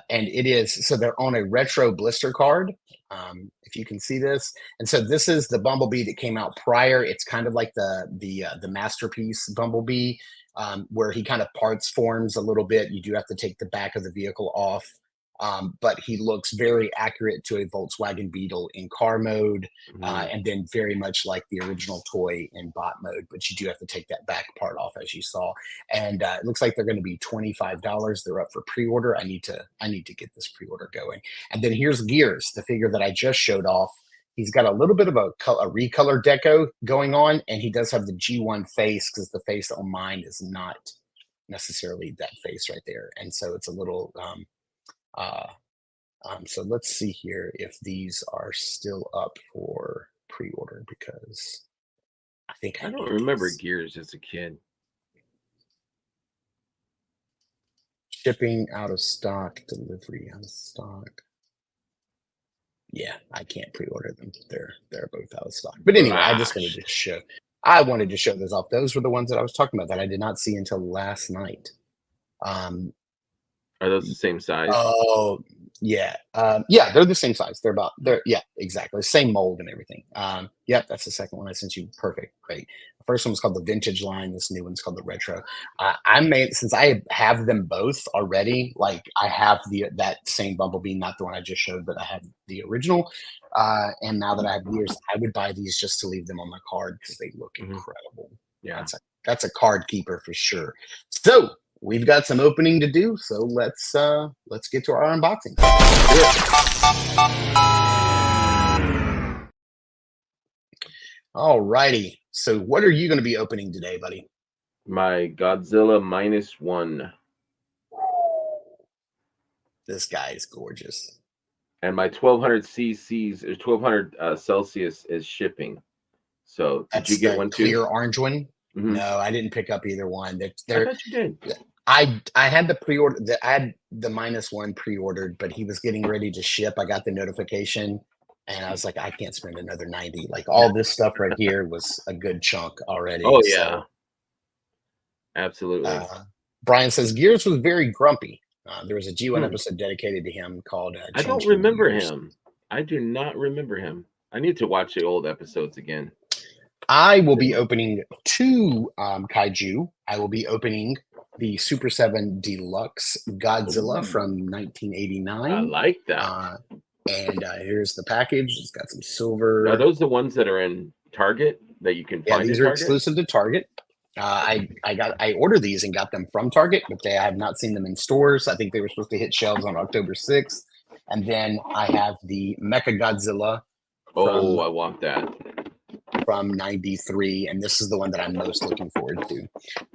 it is, so they're on a retro blister card. If you can see this. And so this is the Bumblebee that came out prior. It's kind of like the Masterpiece Bumblebee, where he kind of parts forms a little bit. You do have to take the back of the vehicle off. But he looks very accurate to a Volkswagen Beetle in car mode, and then very much like the original toy in bot mode. But you do have to take that back part off, as you saw. And it looks like they're going to be $25. They're up for pre-order. I need to get this pre-order going. And then here's Gears, the figure that I just showed off. He's got a little bit of a recolor deco going on, and he does have the G1 face because the face on mine is not necessarily that face right there, and so it's a little. So let's see here if these are still up for pre-order because I think I don't need remember these. Gears as a kid. Shipping out of stock, delivery out of stock. Yeah, I can't pre-order them. They're both out of stock. But anyway, I just wanted to show. I wanted to show those off. Those were the ones that I was talking about that I did not see until last night. Are those the same size? Oh, yeah. Yeah, they're the same size. Yeah, exactly. Same mold and everything. Yep, that's the second one I sent you. Perfect. Great. The first one was called the vintage line. This new one's called the retro. Since I have them both already, like I have that same Bumblebee, not the one I just showed, but I have the original. And now that I have Gears, I would buy these just to leave them on my card because they look incredible. Yeah. That's a card keeper for sure. So we've got some opening to do, so let's get to our unboxing. All righty. So what are you going to be opening today, buddy? My Godzilla -1. This guy is gorgeous. And my 1200 cc's or 1200 Celsius is shipping. So did you get one too? Clear orange one? No, I didn't pick up either one. I thought you did. I had the pre-order. I had the -1 pre-ordered, but he was getting ready to ship. I got the notification, and I was like, I can't spend another 90. Like all this stuff right here was a good chunk already. Oh yeah, absolutely. Brian says Gears was very grumpy. There was a G1 episode dedicated to him called. I don't remember him. I do not remember him. I need to watch the old episodes again. I will be opening 2 kaiju. I will be opening the Super 7 Deluxe Godzilla from 1989. I like that. And here's the package. It's got some silver. Are those the ones that are in Target that you can find? Yeah, these are exclusive to Target. I ordered these and got them from Target, but I have not seen them in stores. I think they were supposed to hit shelves on October 6th. And then I have the Mecha Godzilla. Oh, I want that. From 93, and this is the one that I'm most looking forward to.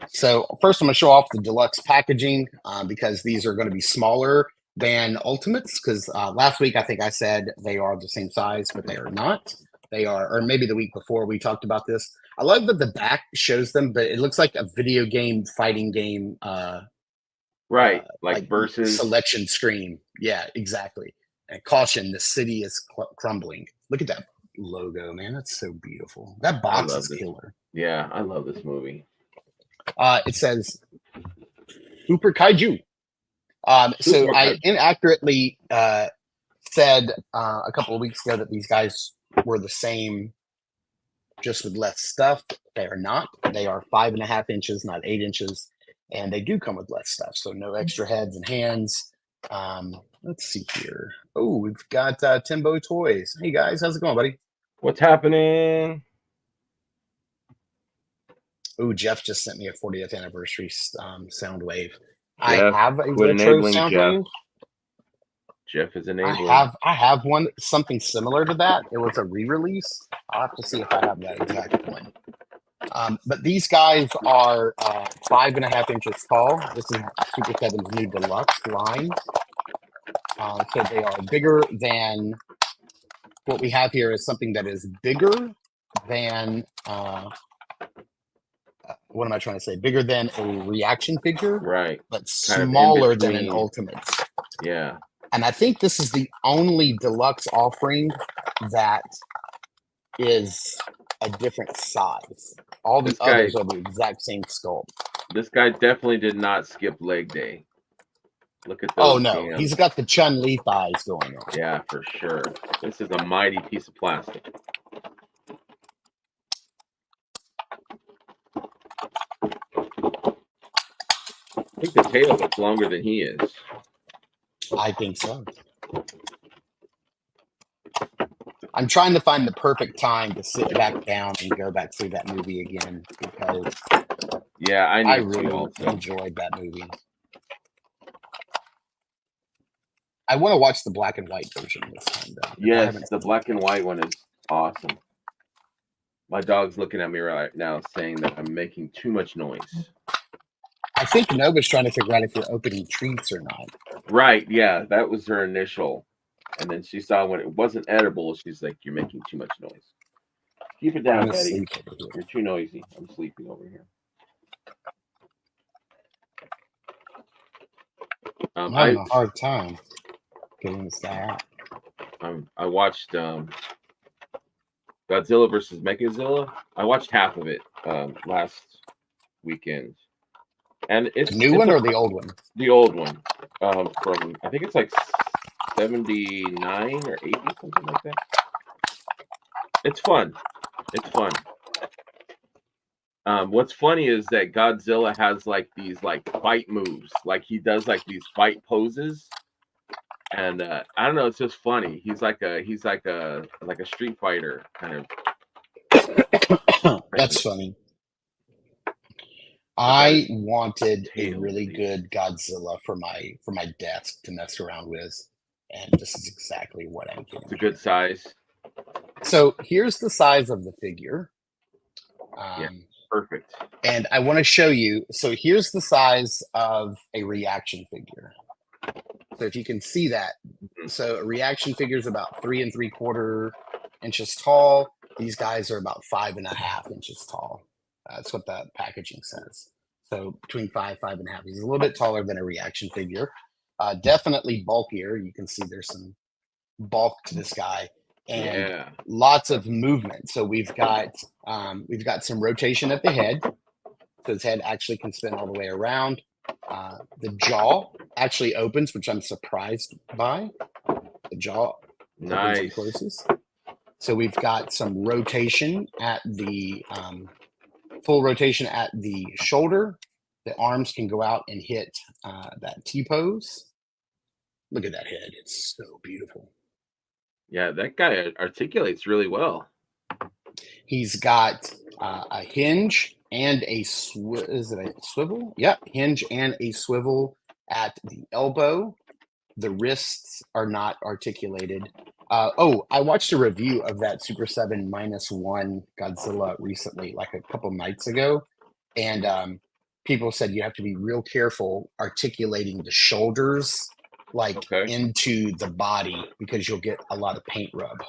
So first I'm going to show off the deluxe packaging because these are going to be smaller than Ultimates, because last week I think I said they are the same size, but they are not. They are, or maybe the week before we talked about this. I love that the back shows them, but it looks like a video game, fighting game. Right, like versus selection screen. Yeah, exactly. And caution, the city is crumbling. Look at that logo, man. That's so beautiful. That box is killer. Yeah, I love this movie. It says Super Kaiju. So I inaccurately said a couple of weeks ago that these guys were the same, just with less stuff. They are not. They are 5.5 inches, not 8 inches, and they do come with less stuff. So no extra heads and hands. Let's see here. Oh, we've got Timbo Toys. Hey guys, how's it going, buddy? What's happening? Oh, Jeff just sent me a 40th anniversary sound wave. Jeff, I have a retro sound wave. Jeff is enabling. I have one, something similar to that. It was a re-release. I'll have to see if I have that exact one. But these guys are 5.5 inches tall. This is Super 7's new deluxe line. So they are bigger than what we have here is something that is bigger than what am I trying to say? Bigger than a reaction figure, right? But smaller than an Ultimate. Yeah. And I think this is the only deluxe offering that is a different size. All the others are the exact same sculpt. This guy definitely did not skip leg day. Look at those. Oh no, hands. He's got the Chun-Li thighs going on. Yeah, for sure. This is a mighty piece of plastic. I think the tail looks longer than he is. I think so. I'm trying to find the perfect time to sit back down and go back through that movie again because yeah, I really enjoyed that movie. I want to watch the black and white version this time, though. Yes, the black and white one is awesome. My dog's looking at me right now saying that I'm making too much noise. I think Nova's trying to figure out if you're opening treats or not. Right, yeah, that was her initial. And then she saw when it wasn't edible, she's like, you're making too much noise. Keep it I'm down, gonna Eddie. sleep over here. You're too noisy. I'm sleeping over here. I'm having a hard time getting this guy out. I watched Godzilla versus Mechagodzilla. I watched half of it last weekend, and it's The new one or the old one? The old one, from I think it's like 79 or 80, something like that. It's fun. It's fun. What's funny is that Godzilla has like these like fight moves, like he does like these fight poses, and I don't know, it's just funny. He's like a street fighter kind of. That's funny. I wanted a really good Godzilla for my desk to mess around with, and this is exactly what I'm getting. It's a good size. So here's the size of the figure. Yeah, perfect. And I want to show you. So here's the size of a reaction figure. So if you can see that, so a reaction figure is about 3 3/4 inches tall. These guys are about 5.5 inches tall. That's what the packaging says. So between 5.5. He's a little bit taller than a reaction figure. Definitely bulkier. You can see there's some bulk to this guy, and lots of movement. So we've got some rotation at the head. So his head actually can spin all the way around. The jaw actually opens, which I'm surprised by. The jaw opens and closes. So we've got some rotation at the full rotation at the shoulder. The arms can go out and hit that T-pose. Look at that head. It's so beautiful. Yeah, that guy articulates really well. He's got a hinge and a swivel? Yeah, hinge and a swivel at the elbow. The wrists are not articulated. I watched a review of that Super 7 -1 Godzilla recently, like a couple nights ago, and people said you have to be real careful articulating the shoulders into the body because you'll get a lot of paint rub.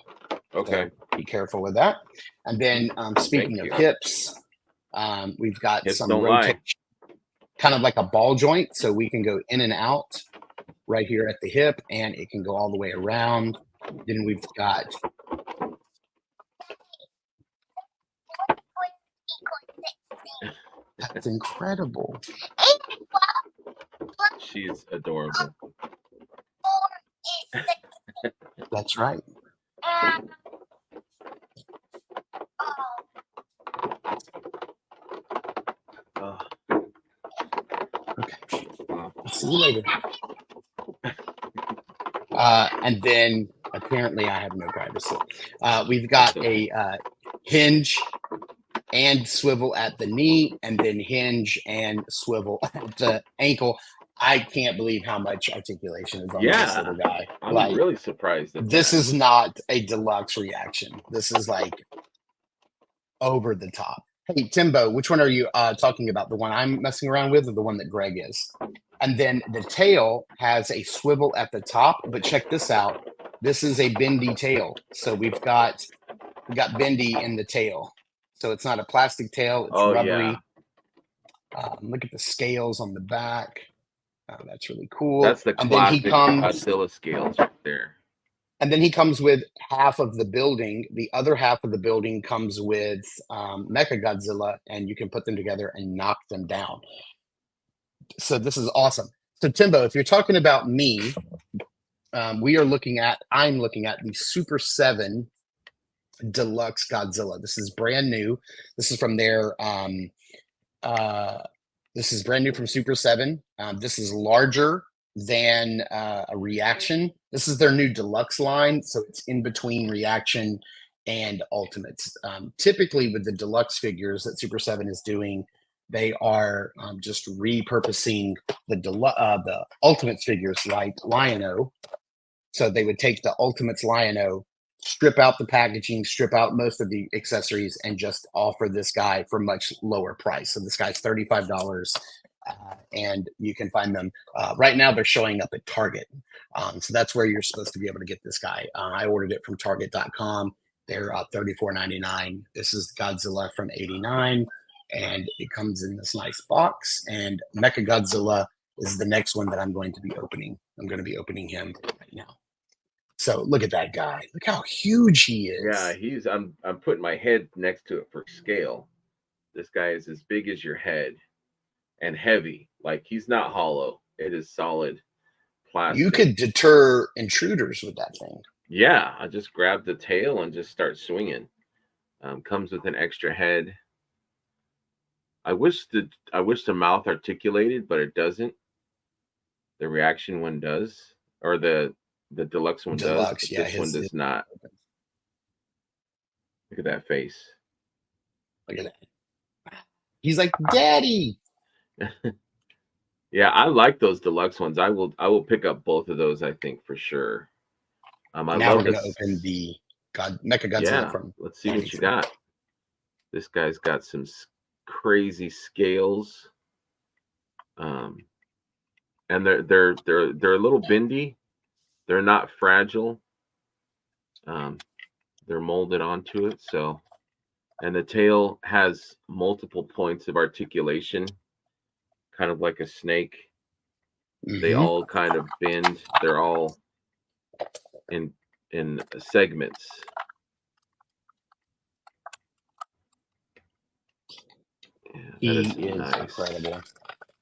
Okay. So be careful with that. And then speaking of hips, we've got some rotation, kind of like a ball joint, so we can go in and out right here at the hip, and it can go all the way around. Then we've got that's incredible. She's adorable. That's right. Okay. See you later. And then apparently I have no privacy. We've got a hinge and swivel at the knee, and then hinge and swivel at the ankle. I can't believe how much articulation is on this little guy. I'm really surprised. This is not a deluxe reaction. This is like over the top. Hey, Timbo, which one are you talking about? The one I'm messing around with or the one that Greg is? And then the tail has a swivel at the top, but check this out. This is a bendy tail. So we've got bendy in the tail. So it's not a plastic tail, it's rubbery. Yeah. Look at the scales on the back. That's really cool. That's the classic Godzilla scales right there. And then he comes with half of the building. The other half of the building comes with Mechagodzilla, and you can put them together and knock them down. So this is awesome. So Timbo, if you're talking about me, I'm looking at the Super 7 Deluxe Godzilla. This is brand new. This is from their this is brand new from Super 7. This is larger than a reaction. This is their new deluxe line, so it's in between reaction and ultimates. Typically with the deluxe figures that Super 7 is doing, they are just repurposing the ultimates figures like Lion-O. So they would take the ultimates Lion-O, strip out the packaging, strip out most of the accessories, and just offer this guy for much lower price. So this guy's $35, and you can find them right now. They're showing up at Target, so that's where you're supposed to be able to get this guy. I ordered it from Target.com. They're $34.99. This is Godzilla from '89, and it comes in this nice box. And Mecha Godzilla is the next one that I'm going to be opening. I'm going to be opening him right now. So look at that guy. Look how huge he is. Yeah, I'm putting my head next to it for scale. This guy is as big as your head and heavy. Like, he's not hollow. It is solid plastic. You could deter intruders with that thing. Yeah, I just grab the tail and just start swinging. Comes with an extra head. I wish the mouth articulated, but it doesn't. The reaction one does, or the deluxe one does. But Yeah, this one does not. Look at that face. Look at that. He's like, Daddy. Yeah, I like those deluxe ones. I will pick up both of those, I think, for sure. Now we're going to open the Mecha Godzilla from. Let's see what you got. This guy's got some crazy scales, and they're a little bendy. They're not fragile. They're molded onto it. So, and the tail has multiple points of articulation, kind of like a snake. They all kind of bend. They're all in segments. Yeah, he is nice. Incredible.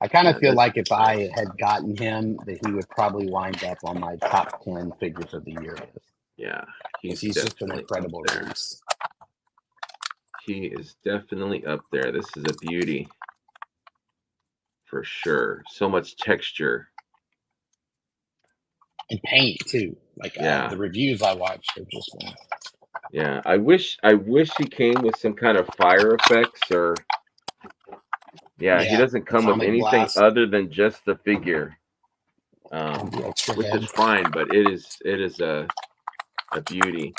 I kind of feel like if I had gotten him, that he would probably wind up on my top 10 figures of the year list. Yeah, he's just an incredible release. He is definitely up there. This is a beauty for sure. So much texture and paint too. Like the reviews I watched are just one. Yeah, I wish he came with some kind of fire effects or. Yeah, he doesn't come with anything other than just the figure, which is fine. But it is a beauty.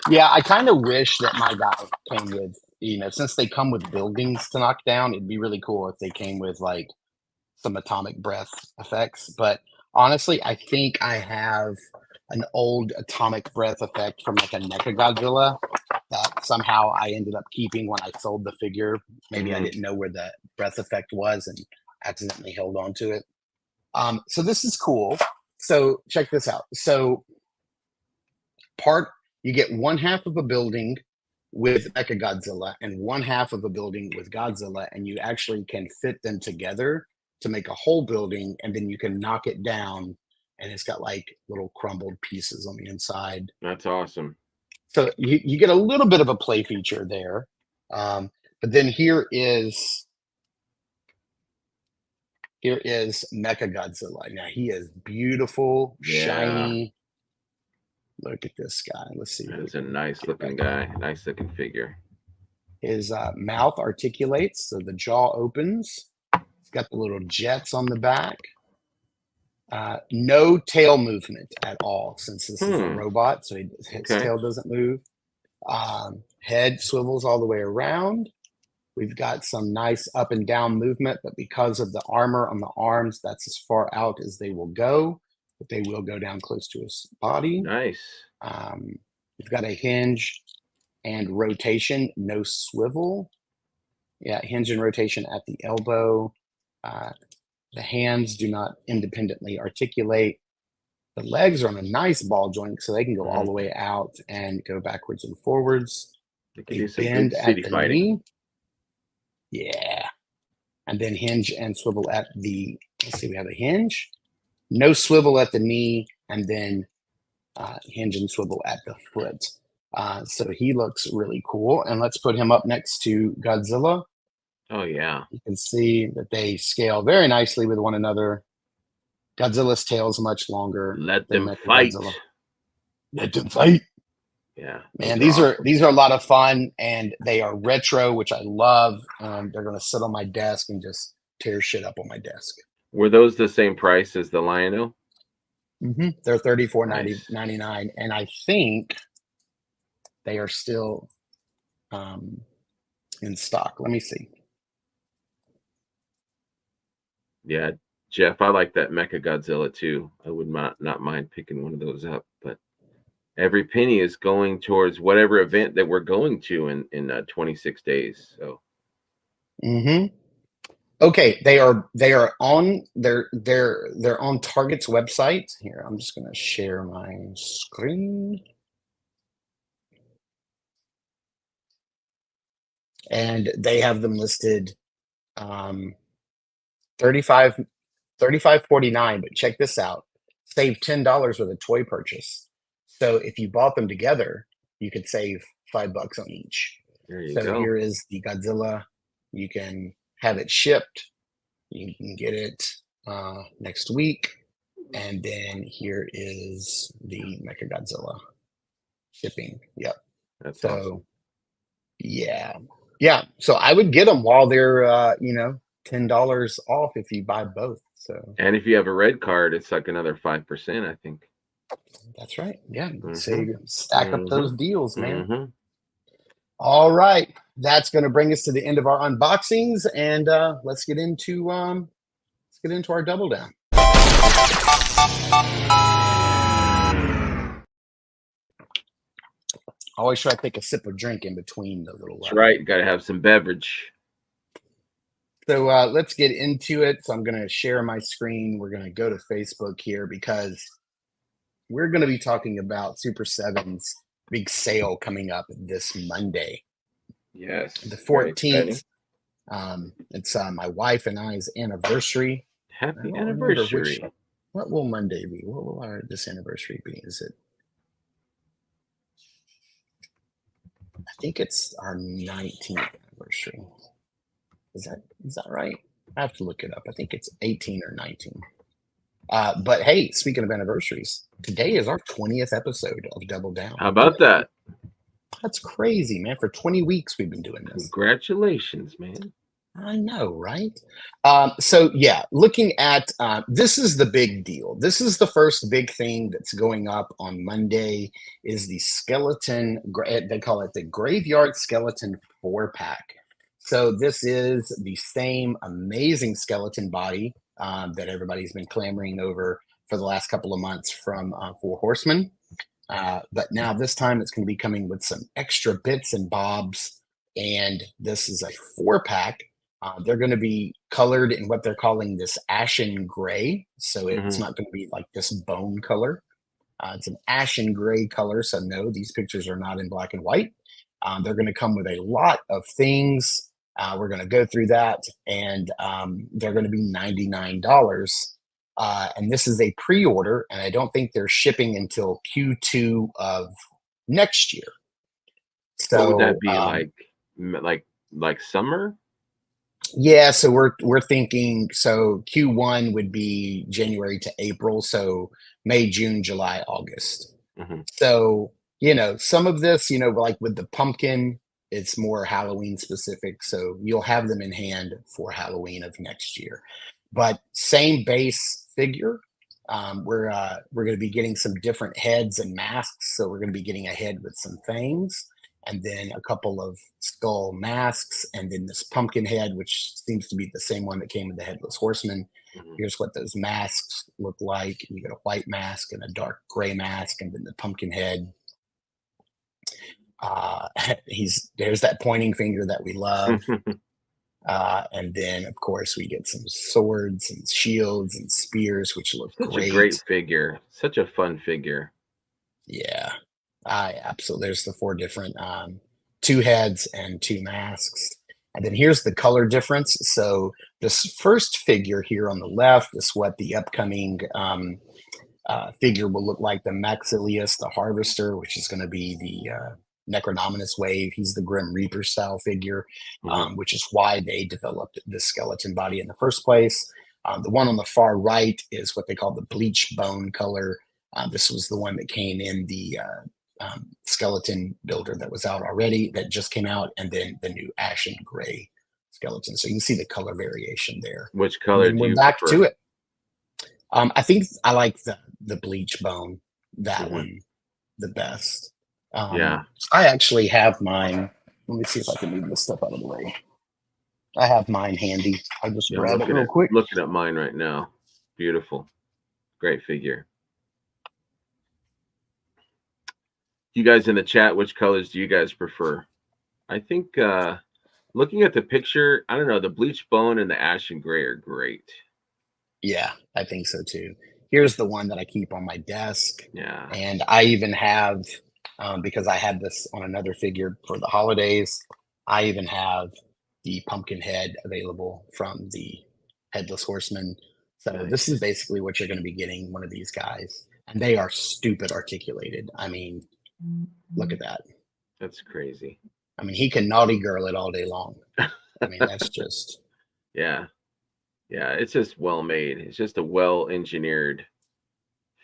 Yeah, I kind of wish that my guy came with, since they come with buildings to knock down, it'd be really cool if they came with like some atomic breath effects. But honestly, I think I have an old atomic breath effect from like a Mecha Godzilla that somehow I ended up keeping when I sold the figure. Maybe I didn't know where the breath effect was and accidentally held on to it. So this is cool. So check this out. So you get one half of a building with Mecha Godzilla and one half of a building with Godzilla, and you actually can fit them together to make a whole building, and then you can knock it down, and it's got like little crumbled pieces on the inside. That's awesome. So you get a little bit of a play feature there. But then here is Mecha Godzilla. Now he is beautiful, shiny. Look at this guy. Let's see. That's a nice looking guy. Nice looking figure. His mouth articulates, so the jaw opens. It's got the little jets on the back. No tail movement at all, since this is a robot, so his tail doesn't move. Head swivels all the way around. We've got some nice up and down movement, but because of the armor on the arms, that's as far out as they will go. But they will go down close to his body. Nice. We've got a hinge and rotation, no swivel. Yeah, hinge and rotation at the elbow. The hands do not independently articulate. The legs are on a nice ball joint, so they can go all the way out and go backwards and forwards. They bend at the knee. Yeah. And then hinge and swivel at the, let's see, we have a hinge. No swivel at the knee, and then hinge and swivel at the foot. So he looks really cool. And let's put him up next to Godzilla. Oh, yeah. You can see that they scale very nicely with one another. Godzilla's tail is much longer. Let them fight. Godzilla. Let them fight. Yeah. Man, these are a lot of fun, and they are retro, which I love. They're going to sit on my desk and just tear shit up on my desk. Were those the same price as the Lion-O? They're $34.99, and I think they are still in stock. Let me see. Yeah, Jeff, I like that Mecha Godzilla too. I would not mind picking one of those up, but Every penny is going towards whatever event that we're going to in 26 days. So Mm-hmm. Okay, they are on they're on Target's website. Here, I'm just gonna share my screen. And they have them listed um 35 35.49, but check this out. Save $10 with a toy purchase. So if you bought them together, you could save $5 on each. there you So go. here is the Godzilla. You can have it shipped. You can get it next week. And then here is the Mechagodzilla shipping. Yep. That's awesome. So yeah. Yeah. So I would get them while they're $10 off if you buy both. So And if you have a red card, it's like another 5%, I think. that's right. Yeah. Mm-hmm. So stack up those Mm-hmm. deals, man. Mm-hmm. All right. That's going to bring us to the end of our unboxings, and let's get into our double down. Always try to take a sip of drink in between the little. That's right. Got to have some beverage. So let's get into it. So I'm going to share my screen. We're going to go to Facebook here because we're going to be talking about Super 7's big sale coming up this Monday, Yes. the Very 14th. exciting. It's my wife and I's anniversary. I Happy don't remember anniversary. what will Monday be? What will this anniversary be? Is it? I think it's our 19th anniversary. Is that right? I have to look it up. I think it's 18 or 19. But hey, speaking of anniversaries, today is our 20th episode of Double Down. How about that? That's crazy, man. For 20 weeks we've been doing this. Congratulations, man. I know, right? So yeah, looking at this is the big deal. This is the first big thing that's going up on Monday is the skeleton, they call it the Graveyard Skeleton 4-pack. So this is the same amazing skeleton body that everybody's been clamoring over for the last couple of months from Four Horsemen. But now this time it's going to be coming with some extra bits and bobs. And this is a 4-pack. They're going to be colored in what they're calling this ashen gray. So it's not going to be like this bone color. It's an ashen gray color. So no, these pictures are not in black and white. They're going to come with a lot of things. We're going to go through that, and they're going to be $99. And this is a pre-order, and I don't think they're shipping until Q2 of next year. So what would that be like summer? Yeah, so we're thinking so Q1 would be January to April, so May, June, July, August. So, some of this, like with the pumpkin, it's more Halloween specific, so you'll have them in hand for Halloween of next year. But same base figure. We're going to be getting some different heads and masks, so we're going to be getting a head with some fangs, and then a couple of skull masks, and then this pumpkin head, which seems to be the same one that came with the Headless Horseman. Here's what those masks look like. You got a white mask and a dark gray mask, and then the pumpkin head. There's that pointing finger that we love. And then, of course, we get some swords and shields and spears, which look Such great. a great figure. Such a fun figure. Yeah, absolutely. There's the 4 different 2 heads and 2 masks. And then here's the color difference. So this first figure here on the left is what the upcoming figure will look like. The Maxilius, the Harvester, which is going to be the Necronominous Wave. He's the Grim Reaper style figure, which is why they developed the skeleton body in the first place. The one on the far right is what they call the bleach bone color. This was the one that came in the skeleton builder that was out already, that just came out, and then the new ashen gray skeleton. So you can see the color variation there. Which color do you back prefer? to it. I think I like the bleach bone, that one, the best. Yeah. I actually have mine. Let me see if I can move this stuff out of the way. I have mine handy. I'll just grab it real quick. Looking at mine right now. Beautiful. Great figure. You guys in the chat, which colors do you guys prefer? I think looking at the picture, I don't know, the bleach bone and the ashen gray are great. Yeah, I think so too. Here's the one that I keep on my desk, Yeah. and I even have, because I had this on another figure for the holidays, I even have the pumpkin head available from the Headless Horseman. So this is Nice. basically what you're going to be getting, one of these guys, and they are stupid articulated. I mean, look at that. That's crazy. I mean, he can naughty girl it all day long. I mean, that's just Yeah. Yeah, it's just well made. It's just a well engineered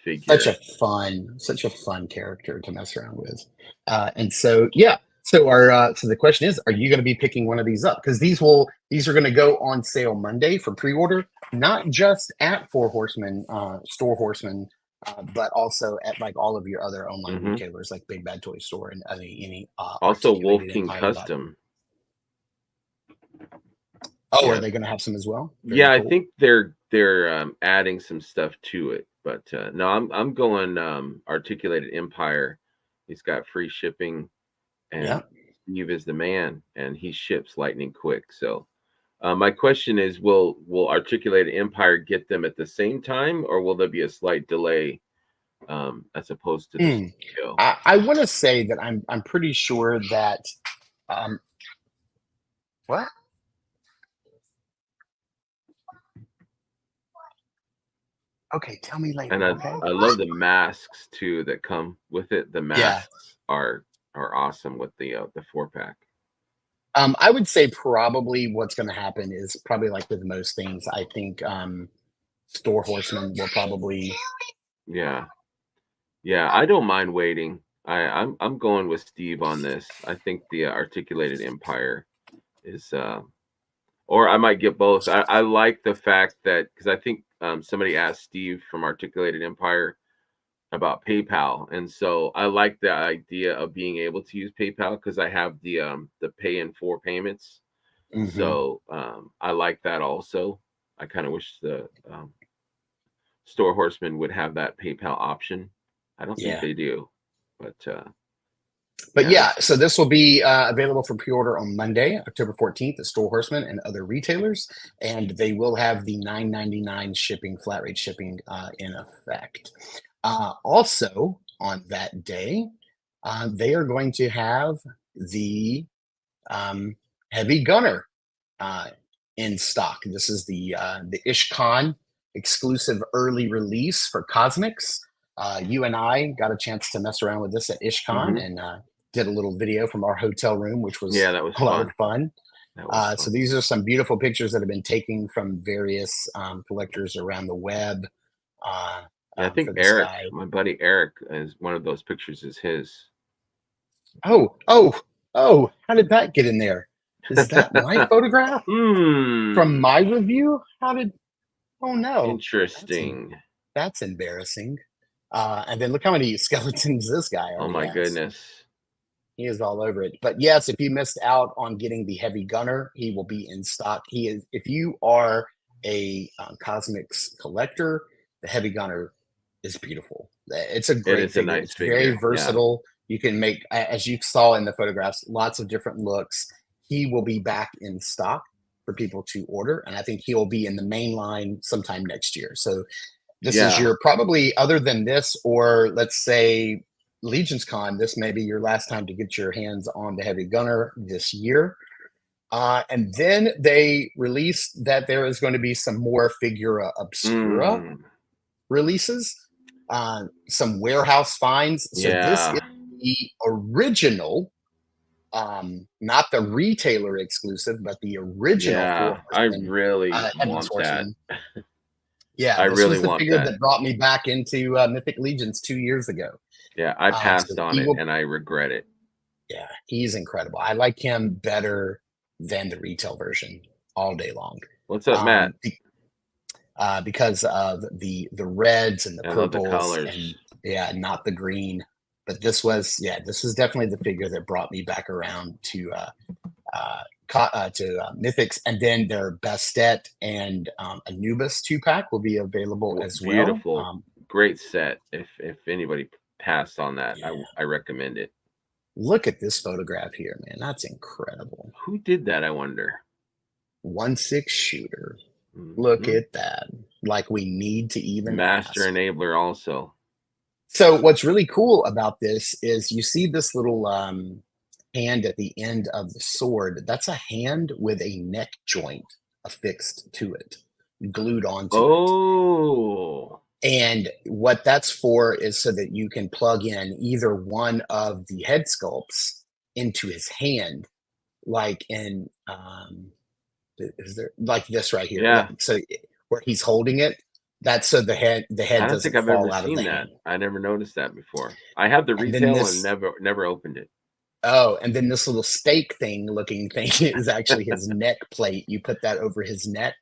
figure. such a fun character to mess around with. And so, yeah. So the question is, are you going to be picking one of these up? Because these are going to go on sale Monday for pre-order, not just at Four Horsemen, Store Horsemen, but also at like all of your other online retailers like Big Bad Toy Store and any Also Wolf articulated King Empire. Custom. Oh, Yeah. are they going to have some as well? Very Yeah, cool. I think they're adding some stuff to it. But no, I'm going Articulated Empire. He's got free shipping, and Yeah. Steve is the man, and he ships lightning quick. So my question is, will Articulated Empire get them at the same time, or will there be a slight delay as opposed to the show? I want to say that I'm pretty sure that what? Okay, tell me later. And Okay. I love the masks too that come with it. The masks are awesome with the 4-pack. I would say probably what's going to happen is probably like with most things. I think Store Horseman will probably. Yeah, I don't mind waiting. I'm going with Steve on this. I think the Articulated Empire is, or I might get both. I like the fact that, because I think somebody asked Steve from Articulated Empire about PayPal, and so I like the idea of being able to use PayPal because I have the pay in 4 payments. So I like that also. I kind of wish the Store Horseman would have that PayPal option. I don't think they do, but yeah. So this will be available for pre-order on Monday, October 14th at Store Horseman and other retailers, and they will have the $9.99 shipping, flat rate shipping in effect. Also on that day, they are going to have the Heavy Gunner in stock. This is the Ishkan exclusive early release for Cosmics. You and I got a chance to mess around with this at Ishkan and did a little video from our hotel room, which was that was a lot of fun. So these are some beautiful pictures that have been taken from various collectors around the web. I think Eric, my buddy Eric, is one of those pictures is his. Oh! How did that get in there? Is that my photograph from my review? Oh no! Interesting. That's embarrassing. And then look how many skeletons this guy already Oh my has. goodness. He is all over it. But yes, if you missed out on getting the Heavy Gunner, he will be in stock. He is. If you are a Cosmics collector, the Heavy Gunner is beautiful. It's a great figure. Nice it's figure. Very versatile. You can make, as you saw in the photographs, lots of different looks. He will be back in stock for people to order, and I think he will be in the main line sometime next year. So this is your probably, other than this, or let's say Legion's Con, this may be your last time to get your hands on the Heavy Gunner this year. And then they released that there is going to be some more Figura Obscura releases, some warehouse finds. So this is the original, not the retailer exclusive, but the original. I really want that. Yeah, I this really was the want figure that. that brought me back into Mythic Legions 2 years ago. Yeah, I passed on it, and I regret it. Yeah, he's incredible. I like him better than the retail version all day long. What's up, Matt? Because of the reds and the purples, the colors. And not the green. But this was definitely the figure that brought me back around to Mythics, and then their Bastet and Anubis 2-pack will be available as well. Beautiful, great set. If anybody pass on that. Yeah. I recommend it. Look at this photograph here, man. That's incredible. Who did that, I wonder? 1/6 shooter. Look Mhm. at that. Like we need to even Master ask. enabler also. So what's really cool about this is you see this little hand at the end of the sword. That's a hand with a neck joint affixed to it, glued onto it. Oh. And what that's for is so that you can plug in either one of the head sculpts into his hand, like in is there like this right here? Yeah. So where he's holding it, that's so the head I don't think doesn't I've ever fall out of seen the that. hand. I never noticed that before. I have the And then retail and this never opened it. Oh, and then this little stake thing looking thing is actually his neck plate. You put that over his neck,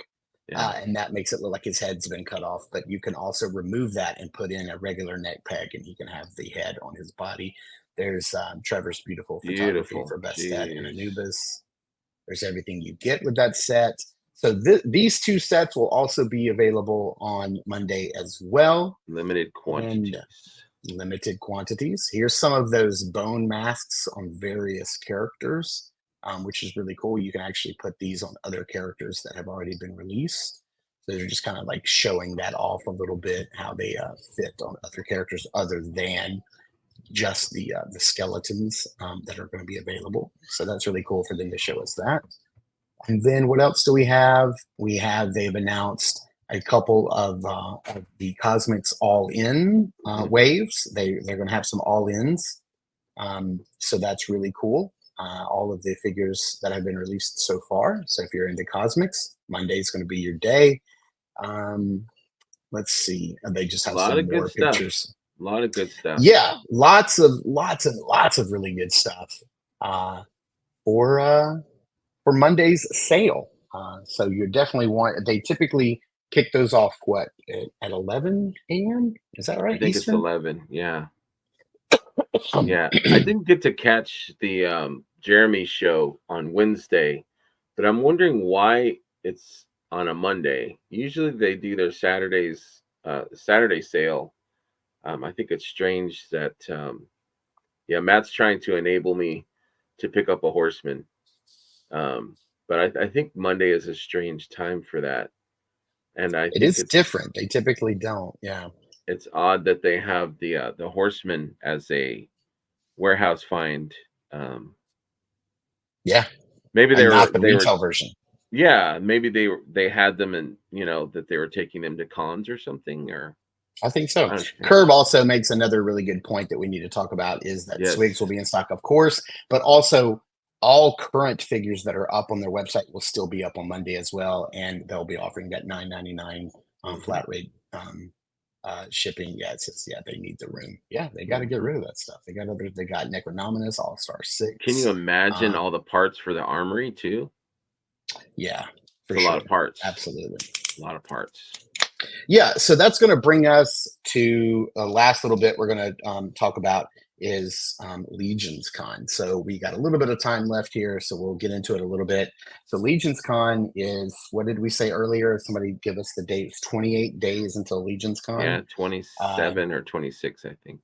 Yeah. and that makes it look like his head's been cut off. But you can also remove that and put in a regular neck peg, and he can have the head on his body. There's Trevor's beautiful photography Beautiful. for Best Set in Jeez. Anubis. There's everything you get with that set. So these two sets will also be available on Monday as well. Limited And quantities. limited quantities. Here's some of those bone masks on various characters, which is really cool. You can actually put these on other characters that have already been released. So they're just kind of like showing that off a little bit, how they fit on other characters other than just the skeletons that are going to be available. So that's really cool for them to show us that. And then what else do we have? They've announced a couple of the Cosmics All In waves. They're going to have some All Ins, so that's really cool. All of the figures that have been released so far. So if you're into Cosmics, Monday is going to be your day. Let's see. They just A have lot some of good more stuff. pictures. A lot of good stuff. Yeah, lots of really good stuff for Monday's sale. So you definitely want. They typically kick those off at 11 a.m. Is that I right? think it's Eastern. 11. Yeah. Yeah. I didn't get to catch the Jeremy show on Wednesday, but I'm wondering why it's on a Monday. Usually they do their Saturday sale. I think it's strange that yeah, Matt's trying to enable me to pick up a horseman. But I think Monday is a strange time for that. And I It think is different. They typically don't. Yeah. it's odd that they have the horseman as a warehouse find. Um, Yeah. maybe And not the they were retail version. yeah, maybe they had them and that they were taking them to cons or something or I think so. I understand. Curb also makes another really good point that we need to talk about is that Yes. Swigs will be in stock, of course, but also all current figures that are up on their website will still be up on Monday as well, and they'll be offering that $9.99 flat rate shipping. Yeah, it says they need the room. Yeah, they got to get rid of that stuff. They got Necronominus, All Star 6. Can you imagine all the parts for the armory too? Yeah, it's a lot of parts. Absolutely, a lot of parts. Yeah, so that's going to bring us to the last little bit we're going to talk about is Legions Con. So we got a little bit of time left here, so we'll get into it a little bit. So Legions Con is, what did we say earlier? Somebody give us the date. It's 28 days until Legions Con. Yeah, 27 or 26, I think.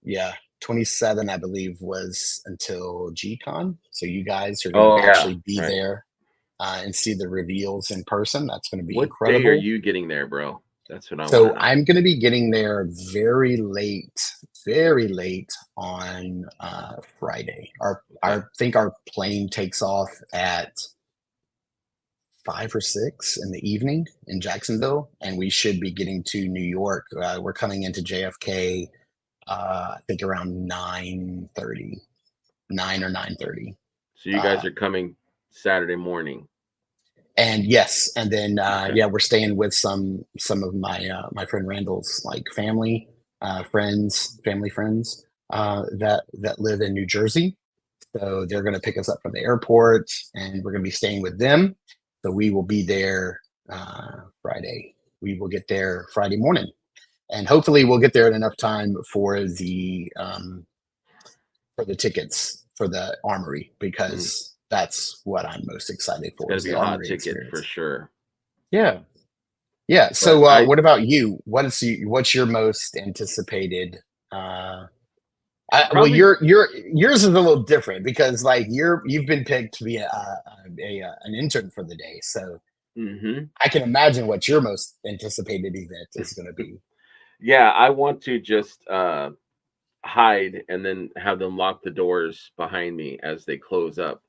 Yeah, 27, I believe, was until G-Con. So you guys are going to actually be there and see the reveals in person. That's going to be incredible. What day are you getting there, bro? That's what I want to know. I'm going to be getting there very late on Friday. I think our plane takes off at 5 or 6 in the evening in Jacksonville, and we should be getting to New York. We're coming into JFK, I think around 9:30, 9 or 9:30. So you guys are coming Saturday morning. And yes, and then we're staying with some of my friend Randall's like family friends that live in New Jersey. So they're going to pick us up from the airport, and we're going to be staying with them. So we will be there Friday. We will get there Friday morning, and hopefully we'll get there in enough time for the tickets for the armory, because that's what I'm most excited for. It's going to be a hot ticket for sure. Yeah. So what about you? What's your most anticipated Well, Probably. yours is a little different because like you've been picked to be an intern for the day, so Hmm. I can imagine what your most anticipated event is going to be. Yeah, I want to just hide and then have them lock the doors behind me as they close up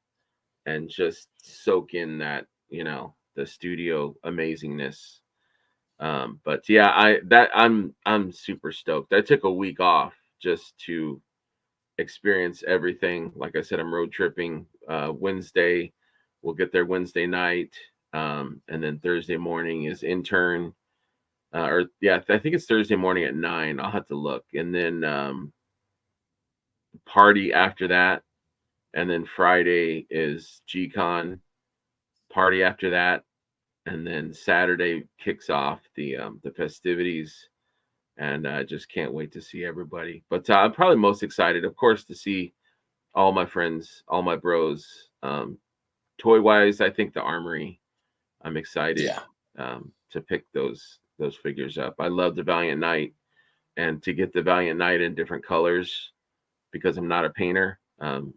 and just soak in that, the studio amazingness. But yeah, I'm super stoked. I took a week off just to experience everything. Like I said, I'm road tripping Wednesday. We'll get there Wednesday night. And then Thursday morning is intern. Or yeah, I think it's Thursday morning at 9. I'll have to look. And then party after that. And then Friday is GCon party after that. And then Saturday kicks off the festivities, and I just can't wait to see everybody. But I'm probably most excited, of course, to see all my friends, all my bros. Toy wise, I think the Armory. I'm excited Yeah, to pick those figures up. I love the Valiant Knight, and to get the Valiant Knight in different colors because I'm not a painter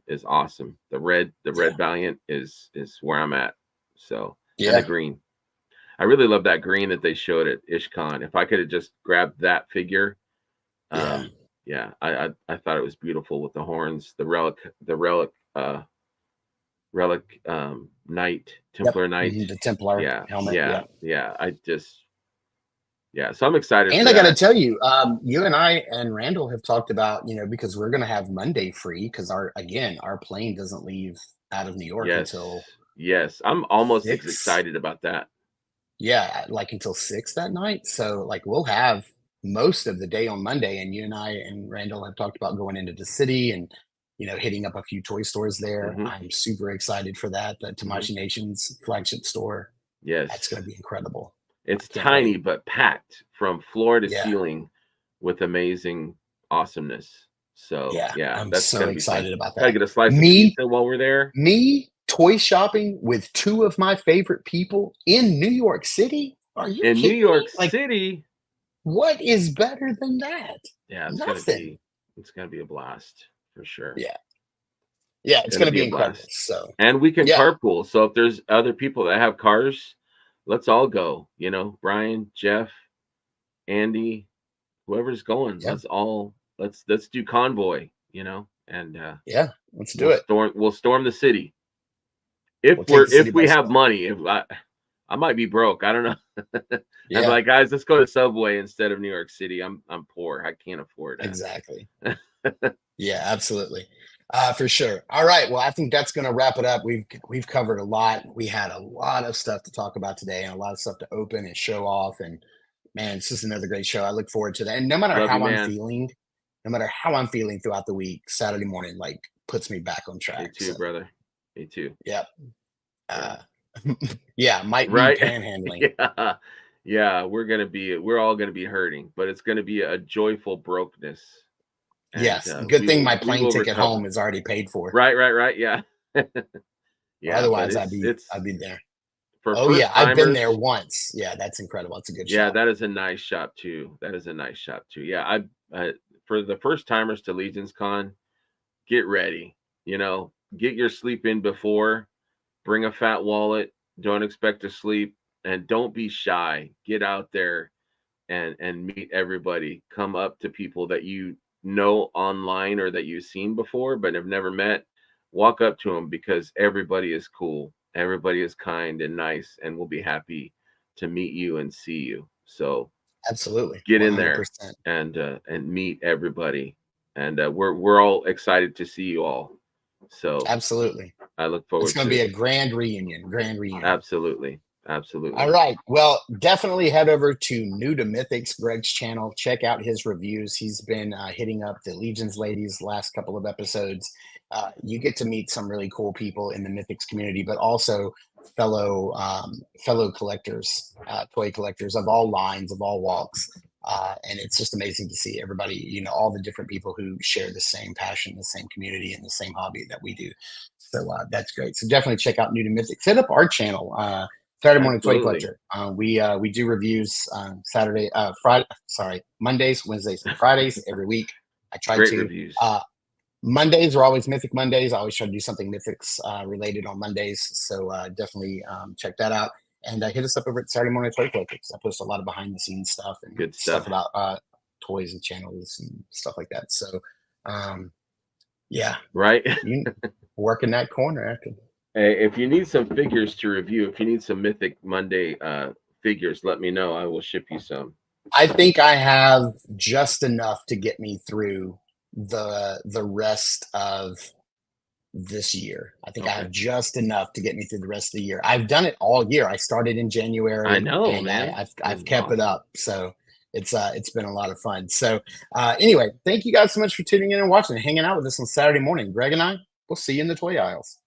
is awesome. The red yeah, Valiant is where I'm at. So, and the yeah, green. I really love that green that they showed at IshCon. If I could have just grabbed that figure, yeah, yeah, I thought it was beautiful with the horns, the relic knight, yep. Templar knight. The Templar Yeah, helmet. yeah, Yeah. yeah. Yeah. So I'm excited And for I got to that. tell you, you and I and Randall have talked about, because we're going to have Monday free because our plane doesn't leave out of New York Yes, until yes. I'm almost as 6. excited about that. Yeah, like until 6 that night. So like we'll have most of the day on Monday, and you and I and Randall have talked about going into the city and hitting up a few toy stores there. Hmm. I'm super excited for that. The Hmm. Tamashi Nation's flagship store. That's Yes, going to be incredible. I it's can't tiny wait. but packed from floor to Yeah, ceiling with amazing awesomeness. So yeah, yeah, I'm that's so gonna be fun. excited about Gotta that. get a slice of Me, pizza while we're there. me toy shopping with two of my favorite people in New York City. Are you In New kidding York me? Like, City, what is better than that? yeah, Nothing. it's gonna be a blast for sure. Yeah. Yeah, it's Gonna gonna be be a incredible. blast. So, And we can yeah, carpool. So if there's other people that have cars, let's all go. Brian, Jeff, Andy, whoever's going, yeah, let's do convoy, and yeah, let's do we'll it. storm the city. If We'll take we're the city if by we have storm. money, if I might be broke, I don't know. I'd be Yeah, like, guys, let's go to Subway instead of New York City. I'm poor. I can't afford exactly. that. Yeah, absolutely. For sure. All right. Well, I think that's gonna wrap it up. We've covered a lot. We had a lot of stuff to talk about today and a lot of stuff to open and show off. And man, it's just another great show. I look forward to that. And Love you, man. no matter how I'm feeling throughout the week, Saturday morning like puts me back on Me track. too, So, brother. Me too. yeah. Yeah. Uh, yeah, might be Right? panhandling. Yeah. Yeah, we're all gonna be hurting, but it's gonna be a joyful brokenness. And Yes, good thing my we plane will ticket home recover. is already paid for. Right, right, right. Yeah. Yeah, but Otherwise, it's I'd it's be there. for Oh yeah, first I've been there timers. once. Yeah, that's incredible. It's a good Yeah, shop. that is a nice shop too. That is a nice shop too. Yeah, for the first timers to Legion's Con, get ready. Get your sleep in before. Bring a fat wallet. Don't expect to sleep, and don't be shy. Get out there and meet everybody. Come up to people that you know online or that you've seen before but have never met. Walk up to them because everybody is cool. Everybody is kind and nice, and will be happy to meet you and see you. So Absolutely, get in there 100%. and meet everybody. And we're all excited to see you all. So Absolutely. I look It's forward going to to be it. a grand reunion. Grand reunion. Absolutely, All absolutely. right. Well, definitely head over to New to Mythics, Greg's channel. Check out his reviews. He's been hitting up the Legions ladies last couple of episodes. You get to meet some really cool people in the Mythics community, but also fellow collectors, toy collectors of all lines, of all walks. And it's just amazing to see everybody, all the different people who share the same passion, the same community, and the same hobby that we do. So that's great. So definitely check out New to Mythics. Hit up our channel. Saturday Morning Toy Absolutely. Collector. We do reviews Mondays, Wednesdays, and Fridays every week. I try Great to. reviews. Mondays are always Mythic Mondays. I always try to do something Mythics related on Mondays. So definitely check that out. And hit us up over at Saturday Morning Toy Collectors. I post a lot of behind the scenes stuff and Good stuff stuff. about toys and channels and stuff like that. So yeah, right. you work in that corner after. Hey, if you need some figures to review, if you need some Mythic Monday figures, let me know. I will ship you some. I think I have just enough to get me through the rest of this year. I think I have just enough to get me through the rest of the year. I've done it all year. I started in January. I know, and man. I've kept it up. So it's been a lot of fun. So anyway, thank you guys so much for tuning in and watching and hanging out with us on Saturday morning. Greg and I, we'll see you in the toy aisles.